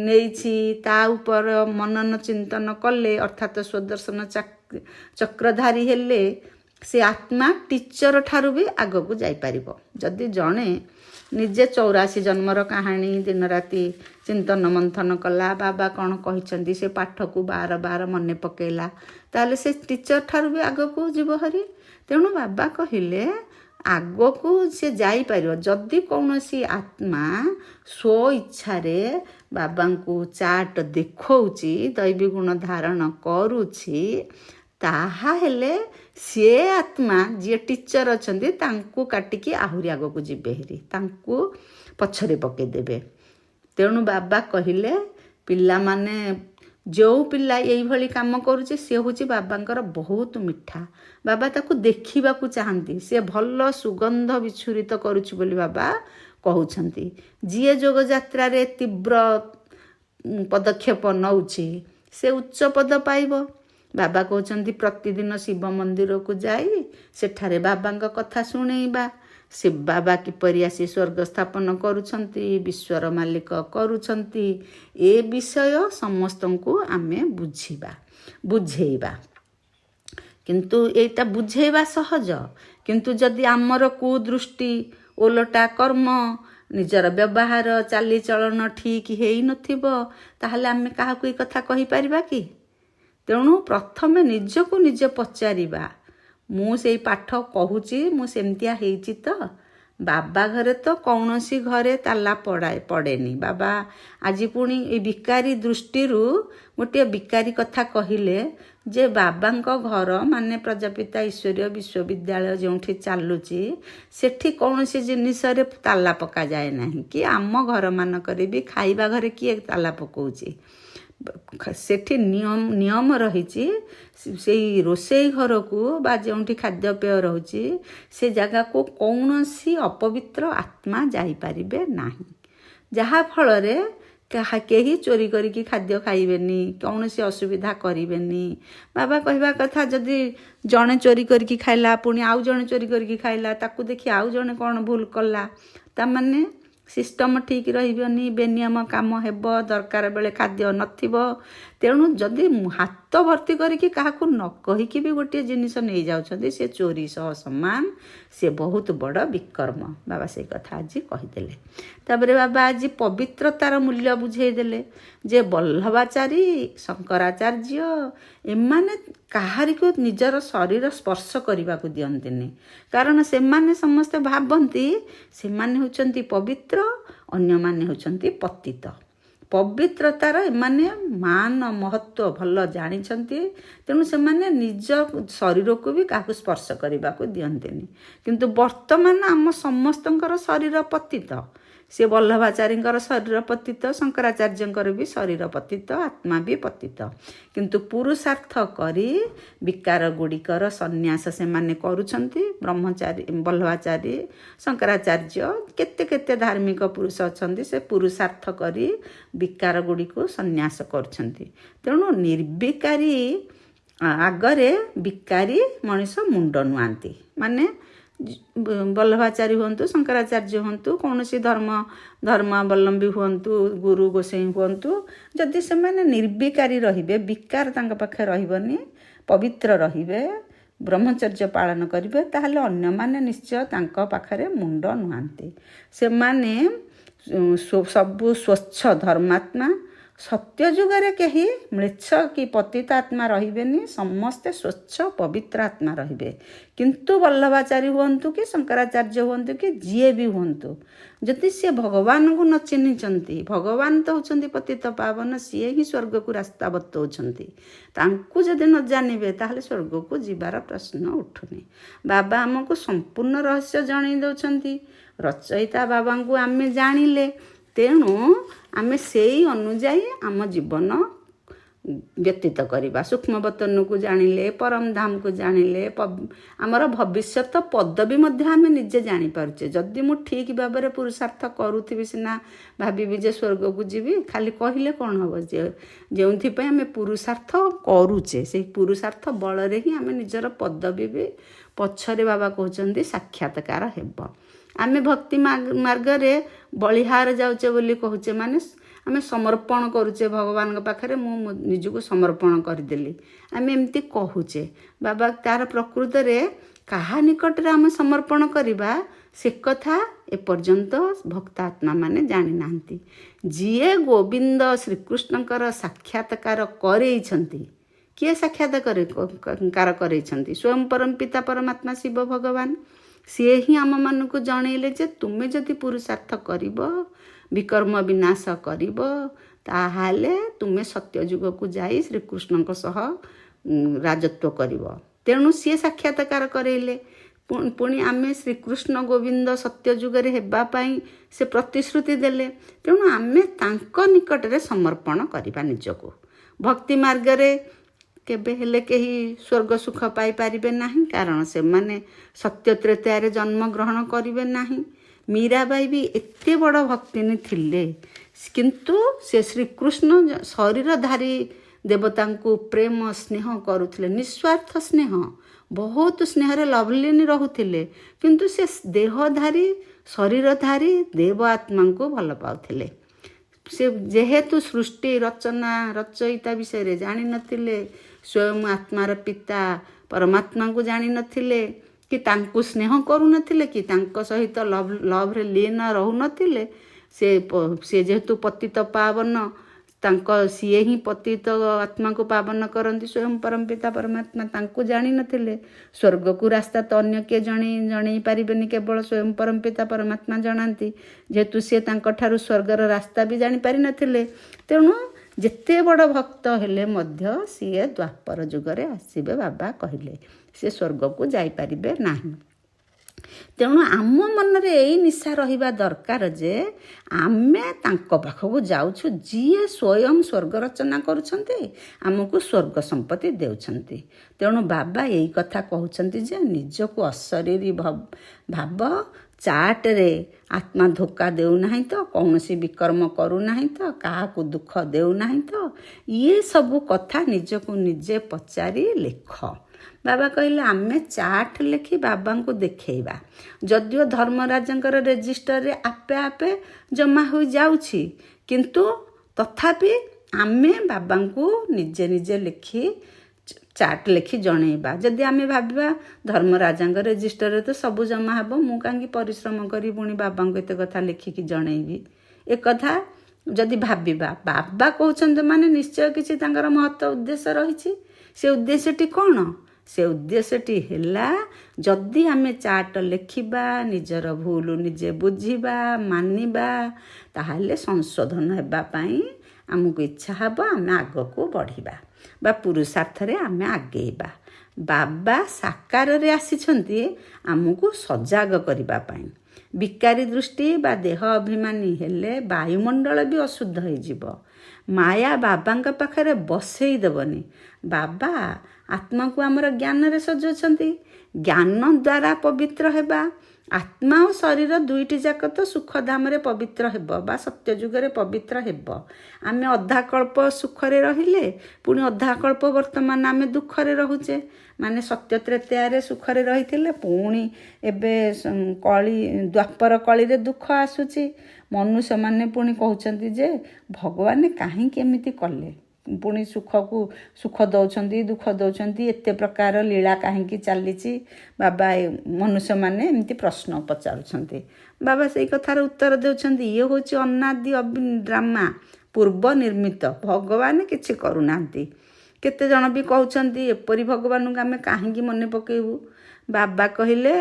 ନେଇଛି ତା ଉପରେ ମନନ ଚିନ୍ତନ କଲେ, ଅର୍ଥାତ୍ ସ୍ୱଦର୍ଶନ ଚକ୍ରଧାରୀ ହେଲେ ସେ ଆତ୍ମା ଟିଚର ଠାରୁ ବି ଆଗକୁ ଯାଇପାରିବ। ଯଦି ଜଣେ ନିଜେ 84 ଜନ୍ମର କାହାଣୀ ଦିନ ରାତି ଚିନ୍ତନ ମନ୍ଥନ କଲା, ବାବା କ'ଣ କହିଛନ୍ତି ସେ ପାଠକୁ ବାର ବାର ମନେ ପକେଇଲା, ତାହେଲେ ସେ ଟିଚର ଠାରୁ ବି ଆଗକୁ ଯିବ ହରି। ତେଣୁ ବାବା କହିଲେ ଆଗକୁ ସେ ଯାଇପାରିବ ଯଦି କୌଣସି ଆତ୍ମା ସ୍ୱ ଇଚ୍ଛାରେ ବାବାଙ୍କୁ ଚାର୍ଟ ଦେଖଉଛି, ଦୈବୀ ଗୁଣ ଧାରଣ କରୁଛି, ତାହା ହେଲେ ସିଏ ଆତ୍ମା ଯିଏ ଟିଚର ଅଛନ୍ତି ତାଙ୍କୁ କାଟିକି ଆହୁରି ଆଗକୁ ଯିବେ ହେରି, ତାଙ୍କୁ ପଛରେ ପକେଇଦେବେ। ତେଣୁ ବାବା କହିଲେ ପିଲାମାନେ, ଯେଉଁ ପିଲା ଏଇଭଳି କାମ କରୁଛି ସେ ହେଉଛି ବାବାଙ୍କର ବହୁତ ମିଠା। ବାବା ତାକୁ ଦେଖିବାକୁ ଚାହାନ୍ତି, ସେ ଭଲ ସୁଗନ୍ଧ ବିଚ୍ଛୁରିତ କରୁଛି ବୋଲି ବାବା କହୁଛନ୍ତି। ଯିଏ ଯୋଗଯାତ୍ରାରେ ତୀବ୍ର ପଦକ୍ଷେପ ନେଉଛି ସେ ଉଚ୍ଚ ପଦ ପାଇବ। ବାବା କହୁଛନ୍ତି ପ୍ରତିଦିନ ଶିବ ମନ୍ଦିରକୁ ଯାଇ ସେଠାରେ ବାବାଙ୍କ କଥା ଶୁଣେଇବା। ସେ ବାବା କିପରି ଆସି ସ୍ୱର୍ଗ ସ୍ଥାପନ କରୁଛନ୍ତି, ବିଶ୍ୱର ମାଲିକ କରୁଛନ୍ତି, ଏ ବିଷୟ ସମସ୍ତଙ୍କୁ ଆମେ ବୁଝେଇବା। କିନ୍ତୁ ଏଇଟା ବୁଝେଇବା ସହଜ, କିନ୍ତୁ ଯଦି ଆମର କୁଦୃଷ୍ଟି, ଓଲଟା କର୍ମ, ନିଜର ବ୍ୟବହାର ଚାଲିଚଳନ ଠିକ୍ ହେଇନଥିବ, ତାହେଲେ ଆମେ କାହାକୁ ଏ କଥା କହିପାରିବା କି? ତେଣୁ ପ୍ରଥମେ ନିଜକୁ ନିଜେ ପଚାରିବା, ମୁଁ ସେଇ ପାଠ କହୁଛି ମୁଁ ସେମିତିଆ ହେଇଛି ତ? ବାବା ଘରେ ତ କୌଣସି ଘରେ ତାଲା ପଡ଼େନି। ବାବା ଆଜି ପୁଣି ଏ ବିକାରୀ ଦୃଷ୍ଟିରୁ ଗୋଟିଏ ବିକାରୀ କଥା କହିଲେ ଯେ ବାବାଙ୍କ ଘର ମାନେ ପ୍ରଜାପିତା ଈଶ୍ୱରୀୟ ବିଶ୍ୱବିଦ୍ୟାଳୟ ଯେଉଁଠି ଚାଲୁଛି ସେଠି କୌଣସି ଜିନିଷରେ ତାଲା ପକାଯାଏ ନାହିଁ, କି ଆମ ଘରମାନଙ୍କରେ ବି ଖାଇବା ଘରେ କିଏ ତାଲା ପକାଉଛି? ସେଠି ନିୟମ ରହିଛି, ସେଇ ରୋଷେଇ ଘରକୁ ବା ଯେଉଁଠି ଖାଦ୍ୟପେୟ ରହୁଛି ସେ ଜାଗାକୁ କୌଣସି ଅପବିତ୍ର ଆତ୍ମା ଯାଇପାରିବେ ନାହିଁ। ଯାହାଫଳରେ କେହି ଚୋରି କରିକି ଖାଦ୍ୟ ଖାଇବେନି, କୌଣସି ଅସୁବିଧା କରିବେନି। ବାବା କହିବା କଥା, ଯଦି ଜଣେ ଚୋରି କରିକି ଖାଇଲା, ପୁଣି ଆଉ ଜଣେ ଚୋରି କରିକି ଖାଇଲା, ତାକୁ ଦେଖି ଆଉ ଜଣେ କ'ଣ ଭୁଲ କଲା, ତାମାନେ ସିଷ୍ଟମ ଠିକ୍ ରହିବନି, ବେନିୟମ କାମ ହେବ, ଦରକାର ବେଳେ ଖାଦ୍ୟ ନଥିବ। ତେଣୁ ଯଦି ହାତ ଭର୍ତ୍ତି କରିକି କାହାକୁ ନ କହିକି ବି ଗୋଟିଏ ଜିନିଷ ନେଇଯାଉଛନ୍ତି, ସେ ଚୋରି ସହ ସମାନ, ସେ ବହୁତ ବଡ଼ ବିକର୍ମ। ବାବା ସେଇ କଥା ଆଜି କହିଦେଲେ। ତାପରେ ବାବା ଆଜି ପବିତ୍ରତାର ମୂଲ୍ୟ ବୁଝେଇଦେଲେ ଯେ ବଲ୍ଲଭାଚାରୀ, ଶଙ୍କରାଚାର୍ଯ୍ୟ ଏମାନେ କାହାରିକୁ ନିଜର ଶରୀର ସ୍ପର୍ଶ କରିବାକୁ ଦିଅନ୍ତିନି, କାରଣ ସେମାନେ ସମସ୍ତେ ଭାବନ୍ତି ସେମାନେ ହେଉଛନ୍ତି ପବିତ୍ର, ଅନ୍ୟମାନେ ହେଉଛନ୍ତି ପତିତ। ପବିତ୍ରତାର ଏମାନେ ମାନ ମହତ୍ଵ ଭଲ ଜାଣିଛନ୍ତି, ତେଣୁ ସେମାନେ ନିଜ ଶରୀରକୁ ବି କାହାକୁ ସ୍ପର୍ଶ କରିବାକୁ ଦିଅନ୍ତିନି। କିନ୍ତୁ ବର୍ତ୍ତମାନ ଆମ ସମସ୍ତଙ୍କର ଶରୀର ପତିତ। ସେ ବଲ୍ଲଭାଚାରୀଙ୍କର ଶରୀର ପତିତ, ଶଙ୍କରାଚାର୍ଯ୍ୟଙ୍କର ବି ଶରୀର ପତିତ, ଆତ୍ମା ବି ପତିତ। କିନ୍ତୁ ପୁରୁଷାର୍ଥ କରି ବିକାର ଗୁଡ଼ିକର ସନ୍ନ୍ୟାସ ସେମାନେ କରୁଛନ୍ତି। ବ୍ରହ୍ମଚାରୀ, ବଲ୍ଲଭାଚାରୀ, ଶଙ୍କରାଚାର୍ଯ୍ୟ, କେତେ ଧାର୍ମିକ ପୁରୁଷ ଅଛନ୍ତି, ସେ ପୁରୁଷାର୍ଥ କରି ବିକାର ଗୁଡ଼ିକୁ ସନ୍ନ୍ୟାସ କରୁଛନ୍ତି। ତେଣୁ ନିର୍ବିକାରୀ ଆଗରେ ବିକାରୀ ମଣିଷ ମୁଣ୍ଡ ନୁଆନ୍ତି। ମାନେ ବଲ୍ଲଭାଚାରୀ ହୁଅନ୍ତୁ, ଶଙ୍କରାଚାର୍ଯ୍ୟ ହୁଅନ୍ତୁ, କୌଣସି ଧର୍ମାବଲମ୍ବୀ ହୁଅନ୍ତୁ, ଗୁରୁ ଗୋସାଇଁ ହୁଅନ୍ତୁ, ଯଦି ସେମାନେ ନିର୍ବିକାରୀ ରହିବେ, ବିକାର ତାଙ୍କ ପାଖରେ ରହିବନି, ପବିତ୍ର ରହିବେ, ବ୍ରହ୍ମଚର୍ଯ୍ୟ ପାଳନ କରିବେ, ତାହେଲେ ଅନ୍ୟମାନେ ନିଶ୍ଚୟ ତାଙ୍କ ପାଖରେ ମୁଣ୍ଡ ନୁଆନ୍ତି। ସେମାନେ ସବୁ ସ୍ୱଚ୍ଛ ଧର୍ମାତ୍ମା, ସତ୍ୟ ଯୁଗରେ କେହି ମ୍ଲେଚ୍ଛ କି ପତିତ ଆତ୍ମା ରହିବେନି, ସମସ୍ତେ ସ୍ୱଚ୍ଛ ପବିତ୍ର ଆତ୍ମା ରହିବେ। କିନ୍ତୁ ବଲ୍ଲଭାଚାରୀ ହୁଅନ୍ତୁ କି ଶଙ୍କରାଚାର୍ଯ୍ୟ ହୁଅନ୍ତୁ କି ଯିଏ ବି ହୁଅନ୍ତୁ, ଯଦି ସିଏ ଭଗବାନଙ୍କୁ ନ ଚିହ୍ନିଛନ୍ତି, ଭଗବାନ ତ ହେଉଛନ୍ତି ପତିତ ପାବନ, ସିଏ ହିଁ ସ୍ୱର୍ଗକୁ ରାସ୍ତା ବତାଉଛନ୍ତି, ତାଙ୍କୁ ଯଦି ନ ଜାଣିବେ ତାହେଲେ ସ୍ୱର୍ଗକୁ ଯିବାର ପ୍ରଶ୍ନ ଉଠୁନି। ବାବା ଆମକୁ ସମ୍ପୂର୍ଣ୍ଣ ରହସ୍ୟ ଜଣାଇ ଦେଉଛନ୍ତି। ରଚୟିତା ବାବାଙ୍କୁ ଆମେ ଜାଣିଲେ, ତେଣୁ ଆମେ ସେଇ ଅନୁଯାୟୀ ଆମ ଜୀବନ ବ୍ୟତୀତ କରିବା। ସୂକ୍ଷ୍ମବତନକୁ ଜାଣିଲେ, ପରମଧାମକୁ ଜାଣିଲେ, ଆମର ଭବିଷ୍ୟତ ପଦବୀ ମଧ୍ୟ ଆମେ ନିଜେ ଜାଣିପାରୁଛେ। ଯଦି ମୁଁ ଠିକ୍ ଭାବରେ ପୁରୁଷାର୍ଥ କରୁଥିବି ସିନା ଭାବିବି ଯେ ସ୍ୱର୍ଗକୁ ଯିବି, ଖାଲି କହିଲେ କ'ଣ ହେବ? ଯେଉଁଥିପାଇଁ ଆମେ ପୁରୁଷାର୍ଥ କରୁଛେ, ସେଇ ପୁରୁଷାର୍ଥ ବଳରେ ହିଁ ଆମେ ନିଜର ପଦବୀ ବି ପଛରେ ବାବା କହୁଛନ୍ତି ସାକ୍ଷାତକାର ହେବ। ଆମେ ଭକ୍ତି ମାର୍ଗରେ ବଳିହାର ଯାଉଛେ ବୋଲି କହୁଛେ, ମାନେ ଆମେ ସମର୍ପଣ କରୁଛେ ଭଗବାନଙ୍କ ପାଖରେ, ମୁଁ ନିଜକୁ ସମର୍ପଣ କରିଦେଲି, ଆମେ ଏମିତି କହୁଛେ। ବାବା ତାର ପ୍ରକୃତରେ କାହା ନିକଟରେ ଆମେ ସମର୍ପଣ କରିବା ସେ କଥା ଏପର୍ଯ୍ୟନ୍ତ ଭକ୍ତାତ୍ମା ମାନେ ଜାଣିନାହାନ୍ତି। ଯିଏ ଗୋବିନ୍ଦ ଶ୍ରୀକୃଷ୍ଣଙ୍କର ସାକ୍ଷାତକାର କରେଇଛନ୍ତି, କିଏ ସାକ୍ଷାତକାର କରେଇଛନ୍ତି? ସ୍ୱୟଂ ପରମ ପିତା ପରମାତ୍ମା ଶିବ ଭଗବାନ। ସିଏ ହିଁ ଆମମାନଙ୍କୁ ଜଣେଇଲେ ଯେ ତୁମେ ଯଦି ପୁରୁଷାର୍ଥ କରିବ, ବିକର୍ମ ବିନାଶ କରିବ, ତାହେଲେ ତୁମେ ସତ୍ୟଯୁଗକୁ ଯାଇ ଶ୍ରୀକୃଷ୍ଣଙ୍କ ସହ ରାଜତ୍ୱ କରିବ। ତେଣୁ ସିଏ ସାକ୍ଷାତକାର କରେଇଲେ। ପୁଣି ଆମେ ଶ୍ରୀକୃଷ୍ଣ ଗୋବିନ୍ଦ ସତ୍ୟଯୁଗରେ ହେବା ପାଇଁ ସେ ପ୍ରତିଶ୍ରୁତି ଦେଲେ। ତେଣୁ ଆମେ ତାଙ୍କ ନିକଟରେ ସମର୍ପଣ କରିବା ନିଜକୁ। ଭକ୍ତି ମାର୍ଗରେ କେବେ ହେଲେ କେହି ସ୍ୱର୍ଗ ସୁଖ ପାଇପାରିବେ ନାହିଁ, କାରଣ ସେମାନେ ସତ୍ୟ ତ୍ରେତୟାରେ ଜନ୍ମଗ୍ରହଣ କରିବେ ନାହିଁ। ମୀରାବାଇ ବି ଏତେ ବଡ଼ ଭକ୍ତିନୀ ଥିଲେ, କିନ୍ତୁ ସେ ଶ୍ରୀକୃଷ୍ଣ ଶରୀରଧାରୀ ଦେବତାଙ୍କୁ ପ୍ରେମ ସ୍ନେହ କରୁଥିଲେ, ନିଃସ୍ୱାର୍ଥ ସ୍ନେହ, ବହୁତ ସ୍ନେହରେ ଲଭଲିନୀ ରହୁଥିଲେ, କିନ୍ତୁ ସେ ଦେହଧାରୀ ଶରୀରଧାରୀ ଦେବ ଆତ୍ମାଙ୍କୁ ଭଲ ପାଉଥିଲେ। ସେ ଯେହେତୁ ସୃଷ୍ଟି ରଚନା ରଚୟିତା ବିଷୟରେ ଜାଣିନଥିଲେ, ସ୍ୱୟଂ ଆତ୍ମାର ପିତା ପରମାତ୍ମାଙ୍କୁ ଜାଣିନଥିଲେ, କି ତାଙ୍କୁ ସ୍ନେହ କରୁନଥିଲେ, କି ତାଙ୍କ ସହିତ ଲଭରେ ଲୀନ ରହୁନଥିଲେ, ସେ ଯେହେତୁ ପତିତ ପାବନ, ସିଏ ହିଁ ପତିତ ଆତ୍ମାକୁ ପାବନ କରନ୍ତି, ସ୍ୱୟଂ ପରମ ପିତା ପରମାତ୍ମା, ତାଙ୍କୁ ଜାଣିନଥିଲେ। ସ୍ୱର୍ଗକୁ ରାସ୍ତା ତ ଅନ୍ୟ କିଏ ଜଣେଇ ପାରିବେନି, କେବଳ ସ୍ୱୟଂ ପରମ ପିତା ପରମାତ୍ମା ଜଣାନ୍ତି। ଯେହେତୁ ସିଏ ତାଙ୍କଠାରୁ ସ୍ୱର୍ଗର ରାସ୍ତା ବି ଜାଣିପାରିନଥିଲେ, ତେଣୁ ଯେତେ ବଡ଼ ଭକ୍ତ ହେଲେ ମଧ୍ୟ ସିଏ ଦ୍ୱାପର ଯୁଗରେ ଆସିବେ, ବାବା କହିଲେ, ସେ ସ୍ୱର୍ଗକୁ ଯାଇପାରିବେ ନାହିଁ। ତେଣୁ ଆମ ମନରେ ଏଇ ନିଶା ରହିବା ଦରକାର ଯେ ଆମେ ତାଙ୍କ ପାଖକୁ ଯାଉଛୁ, ଯିଏ ସ୍ୱୟଂ ସ୍ୱର୍ଗ ରଚନା କରୁଛନ୍ତି, ଆମକୁ ସ୍ୱର୍ଗ ସମ୍ପତ୍ତି ଦେଉଛନ୍ତି। ତେଣୁ ବାବା ଏଇ କଥା କହୁଛନ୍ତି ଯେ ନିଜକୁ ଅଶରୀରୀ ଭାବ, ଚାଟରେ ଆତ୍ମା ଧୋକା ଦେଉନାହିଁ ତ, କୌଣସି ବିକର୍ମ କରୁନାହିଁ ତ, କାହାକୁ ଦୁଃଖ ଦେଉନାହିଁ ତ, ଇଏ ସବୁ କଥା ନିଜକୁ ନିଜେ ପଚାରି ଲେଖ। ବାବା କହିଲେ ଆମେ ଚାର୍ଟ ଲେଖି ବାବାଙ୍କୁ ଦେଖେଇବା। ଯଦିଓ ଧର୍ମରାଜଙ୍କର ରେଜିଷ୍ଟରରେ ଆପେ ଆପେ ଜମା ହୋଇଯାଉଛି, କିନ୍ତୁ ତଥାପି ଆମେ ବାବାଙ୍କୁ ନିଜେ ନିଜେ ଲେଖି ଚାର୍ଟ ଲେଖି ଜଣେଇବା। ଯଦି ଆମେ ଭାବିବା ଧର୍ମରାଜାଙ୍କ ରେଜିଷ୍ଟରରେ ତ ସବୁ ଜମା ହେବ, ମୁଁ କାହିଁକି ପରିଶ୍ରମ କରି ପୁଣି ବାବାଙ୍କୁ ଏତେ କଥା ଲେଖିକି ଜଣେଇବି, ଏକଥା ଯଦି ଭାବିବା, ବାବା କହୁଛନ୍ତି ମାନେ ନିଶ୍ଚୟ କିଛି ତାଙ୍କର ମହତ୍ଵ ଉଦ୍ଦେଶ୍ୟ ରହିଛି। ସେ ଉଦ୍ଦେଶ୍ୟଟି କ'ଣ? ସେ ଉଦ୍ଦେଶ୍ୟଟି ହେଲା, ଯଦି ଆମେ ଚାର୍ଟ ଲେଖିବା, ନିଜର ଭୁଲ ନିଜେ ବୁଝିବା, ମାନିବା, ତାହେଲେ ସଂଶୋଧନ ହେବା ପାଇଁ ଆମକୁ ଇଚ୍ଛା ହେବ, ଆମେ ଆଗକୁ ବଢ଼ିବା ବା ପୁରୁଷାର୍ଥରେ ଆମେ ଆଗେଇବା। ବାବା ସାକାରରେ ଆସିଛନ୍ତି ଆମକୁ ସଜାଗ କରିବା ପାଇଁ। ବିକାରୀ ଦୃଷ୍ଟି ବା ଦେହ ଅଭିମାନୀ ହେଲେ ବାୟୁମଣ୍ଡଳ ବି ଅଶୁଦ୍ଧ ହେଇଯିବ। ମାୟା ବାବାଙ୍କ ପାଖରେ ବସେଇ ଦେବନି। ବାବା ଆତ୍ମାକୁ ଆମର ଜ୍ଞାନରେ ସଜାଉଛନ୍ତି। ଜ୍ଞାନ ଦ୍ୱାରା ପବିତ୍ର ହେବା। ଆତ୍ମା ଓ ଶରୀର ଦୁଇଟି ଯାକ ତ ସୁଖଧାମରେ ପବିତ୍ର ହେବ ବା ସତ୍ୟଯୁଗରେ ପବିତ୍ର ହେବ। ଆମେ ଅଧାକଳ୍ପ ସୁଖରେ ରହିଲେ, ପୁଣି ଅଧାକଳ୍ପ ବର୍ତ୍ତମାନ ଆମେ ଦୁଃଖରେ ରହୁଛେ। ମାନେ ସତ୍ୟ ତ୍ରେତୟାରେ ସୁଖରେ ରହିଥିଲେ, ପୁଣି ଏବେ ଦ୍ୱାପର କଳିରେ ଦୁଃଖ ଆସୁଛି। ମନୁଷ୍ୟମାନେ ପୁଣି କହୁଛନ୍ତି ଯେ ଭଗବାନ କାହିଁକି ଏମିତି କଲେ, ପୁଣି ସୁଖ ଦେଉଛନ୍ତି, ଦୁଃଖ ଦେଉଛନ୍ତି, ଏତେ ପ୍ରକାର ଲୀଳା କାହିଁକି ଚାଲିଛି। ବାବା ମନୁଷ୍ୟମାନେ ଏମିତି ପ୍ରଶ୍ନ ପଚାରୁଛନ୍ତି। ବାବା ସେଇ କଥାର ଉତ୍ତର ଦେଉଛନ୍ତି, ଇଏ ହେଉଛି ଅନାଦି ଡ୍ରାମା, ପୂର୍ବ ନିର୍ମିତ, ଭଗବାନ କିଛି କରୁନାହାନ୍ତି। କେତେ ଜଣ ବି କହୁଛନ୍ତି ଏପରି ଭଗବାନଙ୍କୁ ଆମେ କାହିଁକି ମନେ ପକାଇବୁ। ବାବା କହିଲେ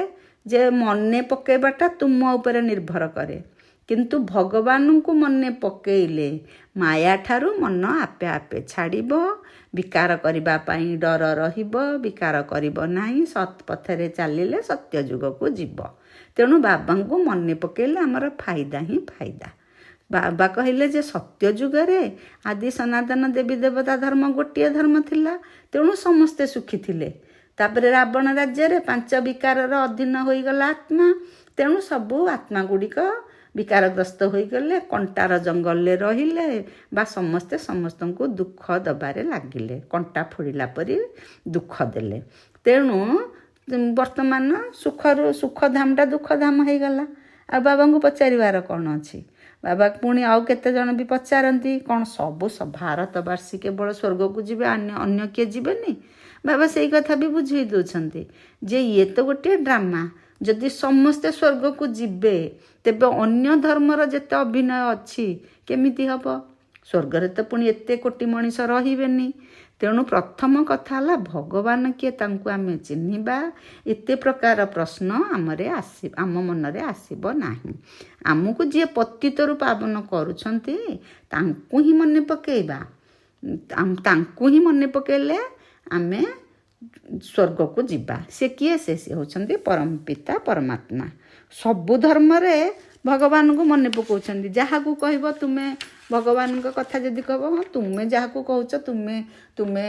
ଯେ ମନେ ପକାଇବାଟା ତୁମ ଉପରେ ନିର୍ଭର କରେ, କିନ୍ତୁ ଭଗବାନଙ୍କୁ ମନେ ପକାଇଲେ ମାୟାଠାରୁ ମନ ଆପେ ଆପେ ଛାଡ଼ିବ। ବିକାର କରିବା ପାଇଁ ଡର ରହିବ, ବିକାର କରିବ ନାହିଁ। ସତ୍ ପଥରେ ଚାଲିଲେ ସତ୍ୟ ଯୁଗକୁ ଯିବ। ତେଣୁ ବାବାଙ୍କୁ ମନେ ପକାଇଲେ ଆମର ଫାଇଦା ହିଁ ଫାଇଦା। ବାବା କହିଲେ ଯେ ସତ୍ୟ ଯୁଗରେ ଆଦି ସନାତନ ଦେବୀ ଦେବତା ଧର୍ମ ଗୋଟିଏ ଧର୍ମ ଥିଲା, ତେଣୁ ସମସ୍ତେ ସୁଖୀ ଥିଲେ। ତାପରେ ରାବଣ ରାଜ୍ୟରେ 5 ବିକାରର ଅଧୀନ ହୋଇଗଲା ଆତ୍ମା, ତେଣୁ ସବୁ ଆତ୍ମା ଗୁଡ଼ିକ ବିକାରଗ୍ରସ୍ତ ହୋଇଗଲେ, କଣ୍ଟାର ଜଙ୍ଗଲରେ ରହିଲେ ବା ସମସ୍ତେ ସମସ୍ତଙ୍କୁ ଦୁଃଖ ଦେବାରେ ଲାଗିଲେ, କଣ୍ଟା ଫୋଡ଼ିଲା ପରି ଦୁଃଖ ଦେଲେ। ତେଣୁ ବର୍ତ୍ତମାନ ସୁଖଧାମଟା ଦୁଃଖଧାମ ହେଇଗଲା। ଆଉ ବାବାଙ୍କୁ ପଚାରିବାର କ'ଣ ଅଛି। ବାବା ପୁଣି ଆଉ କେତେ ଜଣ ବି ପଚାରନ୍ତି କ'ଣ ସବୁ ଭାରତବାସୀ କେବଳ ସ୍ୱର୍ଗକୁ ଯିବେ, ଅନ୍ୟ କିଏ ଯିବେନି। ବାବା ସେଇ କଥା ବି ବୁଝେଇ ଦେଉଛନ୍ତି ଯେ ଇଏ ତ ଗୋଟିଏ ଡ୍ରାମା। ଯଦି ସମସ୍ତେ ସ୍ୱର୍ଗକୁ ଯିବେ ତେବେ ଅନ୍ୟ ଧର୍ମର ଯେତେ ଅଭିନୟ ଅଛି କେମିତି ହେବ। ସ୍ୱର୍ଗରେ ତ ପୁଣି ଏତେ କୋଟି ମଣିଷ ରହିବେନି। ତେଣୁ ପ୍ରଥମ କଥା ହେଲା ଭଗବାନ କିଏ ତାଙ୍କୁ ଆମେ ଚିହ୍ନିବା। ଏତେ ପ୍ରକାର ପ୍ରଶ୍ନ ଆମ ମନରେ ଆସିବ ନାହିଁ। ଆମକୁ ଯିଏ ପତିତରୁ ପାବନ କରୁଛନ୍ତି ତାଙ୍କୁ ହିଁ ମନେ ପକାଇବା। ତାଙ୍କୁ ହିଁ ମନେ ପକାଇଲେ ଆମେ ସ୍ୱର୍ଗକୁ ଯିବା। ସେ କିଏ? ସେ ହେଉଛନ୍ତି ପରମ ପିତା ପରମାତ୍ମା। ସବୁ ଧର୍ମରେ ଭଗବାନଙ୍କୁ ମନେ ପକାଉଛନ୍ତି। ଯାହାକୁ କହିବ ତୁମେ ଭଗବାନଙ୍କ କଥା ଯଦି କହିବ, ହଁ ତୁମେ ଯାହାକୁ କହୁଛ ତୁମେ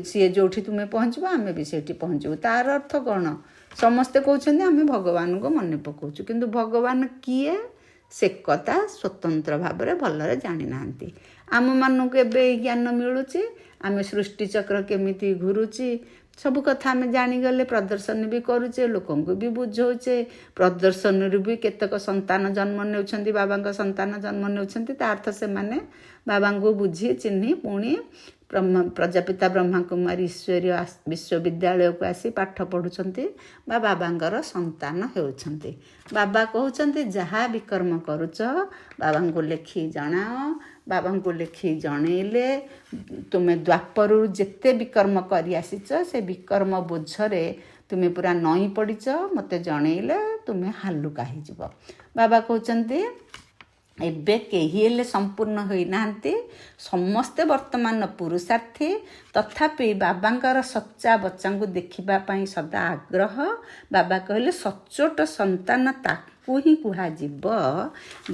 ସିଏ ଯେଉଁଠି ତୁମେ ପହଞ୍ଚିବ ଆମେ ବି ସେଇଠି ପହଞ୍ଚିବୁ। ତାର ଅର୍ଥ କ'ଣ? ସମସ୍ତେ କହୁଛନ୍ତି ଆମେ ଭଗବାନଙ୍କୁ ମନେ ପକାଉଛୁ, କିନ୍ତୁ ଭଗବାନ କିଏ ସେ କଥା ସ୍ୱତନ୍ତ୍ର ଭାବରେ ଭଲରେ ଜାଣିନାହାନ୍ତି। ଆମମାନଙ୍କୁ ଏବେ ଏହି ଜ୍ଞାନ ମିଳୁଛି। ଆମେ ସୃଷ୍ଟିଚକ୍ର କେମିତି ଘୁରୁଛି ସବୁ କଥା ଆମେ ଜାଣିଗଲେ ପ୍ରଦର୍ଶନ ବି କରୁଛେ, ଲୋକଙ୍କୁ ବି ବୁଝଉଛେ। ପ୍ରଦର୍ଶନରୁ ବି କେତେକ ସନ୍ତାନ ଜନ୍ମ ନେଉଛନ୍ତି, ବାବାଙ୍କ ସନ୍ତାନ ଜନ୍ମ ନେଉଛନ୍ତି। ତା ଅର୍ଥ ସେମାନେ ବାବାଙ୍କୁ ବୁଝି ଚିହ୍ନି ପୁଣି ପ୍ରଜାପିତା ବ୍ରହ୍ମାକୁମାରୀ ଈଶ୍ୱରୀୟ ବିଶ୍ୱବିଦ୍ୟାଳୟକୁ ଆସି ପାଠ ପଢ଼ୁଛନ୍ତି ବା ବାବାଙ୍କର ସନ୍ତାନ ହେଉଛନ୍ତି। ବାବା କହୁଛନ୍ତି ଯାହା ବିକର୍ମ କରୁଛ ବାବାଙ୍କୁ ଲେଖି ଜଣାଅ। ବାବାଙ୍କୁ ଲେଖି ଜଣେଇଲେ ତୁମେ ଦ୍ୱାପରରୁ ଯେତେ ବିକର୍ମ କରି ଆସିଛ ସେ ବିକର୍ମ ବୋଝରେ ତୁମେ ପୁରା ନଇଁ ପଡ଼ିଛ, ମୋତେ ଜଣେଇଲେ ତୁମେ ହାଲୁକା ହେଇଯିବ। ବାବା କହୁଛନ୍ତି ଏବେ କେହି ହେଲେ ସମ୍ପୂର୍ଣ୍ଣ ହୋଇନାହାନ୍ତି, ସମସ୍ତେ ବର୍ତ୍ତମାନ ପୁରୁଷାର୍ଥୀ। ତଥାପି ବାବାଙ୍କର ସଚ୍ଚା ବଚ୍ଚାଙ୍କୁ ଦେଖିବା ପାଇଁ ସଦା ଆଗ୍ରହ। ବାବା କହିଲେ ସଚ୍ଚୋଟ ସନ୍ତାନ ତାକୁ ହିଁ କୁହାଯିବ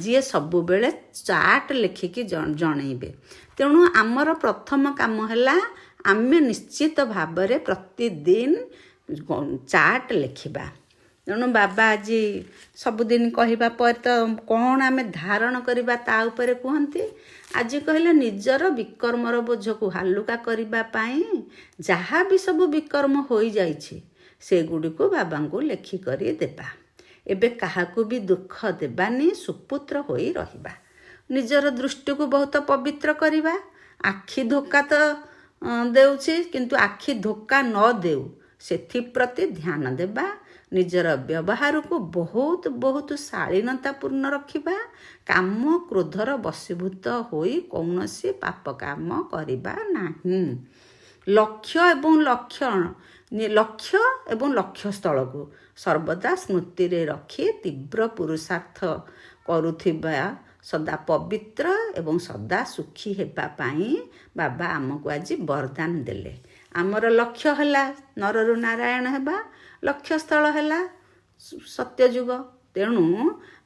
ଯିଏ ସବୁବେଳେ ଚାର୍ଟ ଲେଖିକି ଜଣେଇବେ। ତେଣୁ ଆମର ପ୍ରଥମ କାମ ହେଲା ଆମେ ନିଶ୍ଚିତ ଭାବରେ ପ୍ରତିଦିନ ଚାର୍ଟ ଲେଖିବା। ତେଣୁ ବାବା ଆଜି ସବୁଦିନ କହିବା ପରେ ତ କ'ଣ ଆମେ ଧାରଣ କରିବା ତା ଉପରେ କୁହନ୍ତି। ଆଜି କହିଲେ ନିଜର ବିକର୍ମର ବୋଝକୁ ହାଲୁକା କରିବା ପାଇଁ ଯାହା ବି ସବୁ ବିକର୍ମ ହୋଇଯାଇଛି ସେଗୁଡ଼ିକୁ ବାବାଙ୍କୁ ଲେଖିକରି ଦେବା। ଏବେ କାହାକୁ ବି ଦୁଃଖ ଦେବାନି, ସୁପୁତ୍ର ହୋଇ ରହିବା। ନିଜର ଦୃଷ୍ଟିକୁ ବହୁତ ପବିତ୍ର କରିବା। ଆଖି ଧୋକା ତ ଦେଉଛି, କିନ୍ତୁ ଆଖି ଧୋକା ନ ଦେଉ ସେଥିପ୍ରତି ଧ୍ୟାନ ଦେବା। ନିଜର ବ୍ୟବହାରକୁ ବହୁତ ଶାଳୀନତାପୂର୍ଣ୍ଣ ରଖିବା। କାମ କ୍ରୋଧର ବଶୀଭୂତ ହୋଇ କୌଣସି ପାପ କାମ କରିବା ନାହିଁ। ଲକ୍ଷ୍ୟ ଏବଂ ଲକ୍ଷ୍ୟସ୍ଥଳକୁ ସର୍ବଦା ସ୍ମୃତିରେ ରଖି ତୀବ୍ର ପୁରୁଷାର୍ଥ କରୁଥିବା ସଦା ପବିତ୍ର ଏବଂ ସଦା ସୁଖୀ ହେବା ପାଇଁ ବାବା ଆମକୁ ଆଜି ବରଦାନ ଦେଲେ। ଆମର ଲକ୍ଷ୍ୟ ହେଲା ନରରୁ ନାରାୟଣ ହେବା, ଲକ୍ଷ୍ୟସ୍ଥଳ ହେଲା ସତ୍ୟଯୁଗ। ତେଣୁ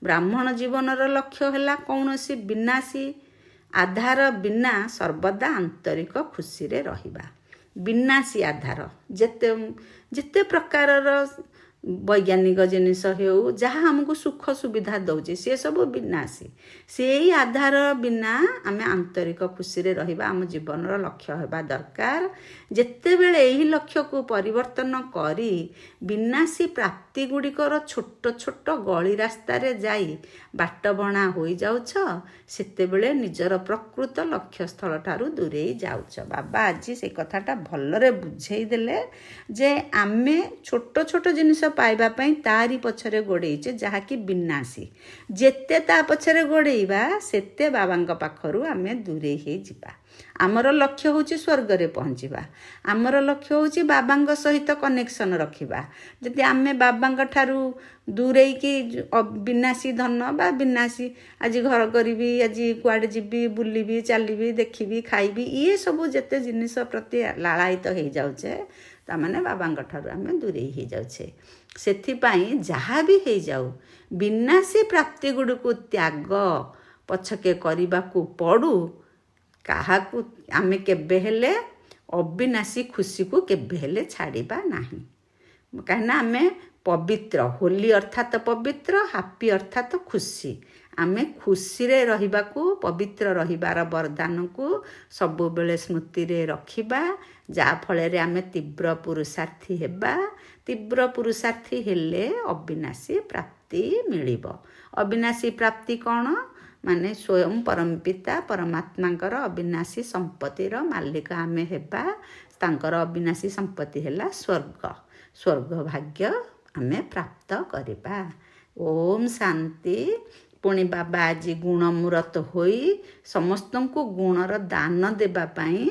ବ୍ରାହ୍ମଣ ଜୀବନର ଲକ୍ଷ୍ୟ ହେଲା କୌଣସି ବିନାଶୀ ଆଧାର ବିନା ସର୍ବଦା ଆନ୍ତରିକ ଖୁସିରେ ରହିବା। ବିନାଶୀ ଆଧାର ଯେତେ ପ୍ରକାରର ବୈଜ୍ଞାନିକ ଜିନିଷ ହେଉ, ଯାହା ଆମକୁ ସୁଖ ସୁବିଧା ଦେଉଛି ସେ ସବୁ ବିନାଶୀ। ସେଇ ଆଧାର ବିନା ଆମେ ଆନ୍ତରିକ ଖୁସିରେ ରହିବା ଆମ ଜୀବନର ଲକ୍ଷ୍ୟ ହେବା ଦରକାର। ଯେତେବେଳେ ଏହି ଲକ୍ଷ୍ୟକୁ ପରିବର୍ତ୍ତନ କରି ବିନାଶୀ ପ୍ରାପ୍ତି ଗୁଡ଼ିକର ଛୋଟ ଛୋଟ ଗଳି ରାସ୍ତାରେ ଯାଇ ବାଟବଣା ହୋଇଯାଉଛ, ସେତେବେଳେ ନିଜର ପ୍ରକୃତ ଲକ୍ଷ୍ୟସ୍ଥଳ ଠାରୁ ଦୂରେଇ ଯାଉଛ। ବାବା ଆଜି ସେ କଥାଟା ଭଲରେ ବୁଝେଇ ଦେଲେ ଯେ ଆମେ ଛୋଟ ଛୋଟ ଜିନିଷ ପାଇବା ପାଇଁ ତାରି ପଛରେ ଗୋଡ଼େଇଛେ, ଯାହାକି ବିନାଶୀ। ଯେତେ ତା ପଛରେ ଗୋଡ଼େଇବା ସେତେ ବାବାଙ୍କ ପାଖରୁ ଆମେ ଦୂରେଇ ହେଇଯିବା। ଆମର ଲକ୍ଷ୍ୟ ହେଉଛି ସ୍ୱର୍ଗରେ ପହଞ୍ଚିବା। ଆମର ଲକ୍ଷ୍ୟ ହେଉଛି ବାବାଙ୍କ ସହିତ କନେକ୍ସନ୍ ରଖିବା। ଯଦି ଆମେ ବାବାଙ୍କ ଠାରୁ ଦୂରେଇକି ବିନାଶୀ ଧନ ବା ବିନାଶୀ ଆଜି ଘର କରିବି, ଆଜି କୁଆଡ଼େ ଯିବି, ବୁଲିବି, ଚାଲିବି, ଦେଖିବି, ଖାଇବି, ଇଏ ସବୁ ଯେତେ ଜିନିଷ ପ୍ରତି ଲାଳାୟିତ ହେଇଯାଉଛେ, ତାମାନେ ବାବାଙ୍କ ଠାରୁ ଆମେ ଦୂରେଇ ହେଇଯାଉଛେ। ସେଥିପାଇଁ ଯାହା ବି ହେଇଯାଉ ବିନାଶୀ ପ୍ରାପ୍ତି ଗୁଡ଼ିକୁ ତ୍ୟାଗ ପଛକେ କରିବାକୁ ପଡ଼ୁ, କାହାକୁ ଆମେ କେବେ ହେଲେ ଅବିନାଶୀ ଖୁସିକୁ କେବେ ହେଲେ ଛାଡ଼ିବା ନାହିଁ। କାହିଁକିନା ଆମେ ପବିତ୍ର, ହୋଲି ଅର୍ଥାତ୍ ପବିତ୍ର, ହାପି ଅର୍ଥାତ୍ ଖୁସି। ଆମେ ଖୁସିରେ ରହିବାକୁ, ପବିତ୍ର ରହିବାର ବରଦାନକୁ ସବୁବେଳେ ସ୍ମୃତିରେ ରଖିବା, ଯାହାଫଳରେ ଆମେ ତୀବ୍ର ପୁରୁଷାର୍ଥୀ ହେବା। ତୀବ୍ର ପୁରୁଷାର୍ଥୀ ହେଲେ ଅବିନାଶୀ ପ୍ରାପ୍ତି ମିଳିବ। ଅବିନାଶୀ ପ୍ରାପ୍ତି କ'ଣ? ମାନେ ସ୍ୱୟଂ ପରମପିତା ପରମାତ୍ମାଙ୍କର ଅବିନାଶୀ ସମ୍ପତ୍ତିର ମାଲିକ ଆମେ ହେବା। ତାଙ୍କର ଅବିନାଶୀ ସମ୍ପତ୍ତି ହେଲା ସ୍ୱର୍ଗ। ସ୍ୱର୍ଗ ଭାଗ୍ୟ ଆମେ ପ୍ରାପ୍ତ କରିବା। ଓମ୍ ଶାନ୍ତି। ପୁଣି ବାବା ଆଜି ଗୁଣମୂରତ ହୋଇ ସମସ୍ତଙ୍କୁ ଗୁଣର ଦାନ ଦେବା ପାଇଁ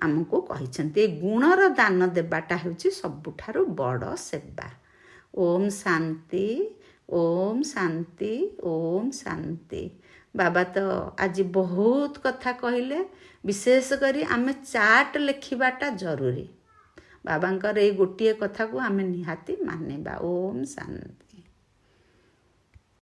ଆମକୁ କହିଛନ୍ତି। ଏ ଗୁଣର ଦାନ ଦେବାଟା ହେଉଛି ସବୁଠାରୁ ବଡ଼ ସେବା। ଓମ୍ ଶାନ୍ତି, ଓମ୍ ଶାନ୍ତି, ଓମ୍ ଶାନ୍ତି। ବାବା ତ ଆଜି ବହୁତ କଥା କହିଲେ। ବିଶେଷ କରି ଆମେ ଚାର୍ଟ ଲେଖିବାଟା ଜରୁରୀ। ବାବାଙ୍କର ଏଇ ଗୋଟିଏ କଥାକୁ ଆମେ ନିହାତି ମାନିବା। ଓମ୍ ଶାନ୍ତି।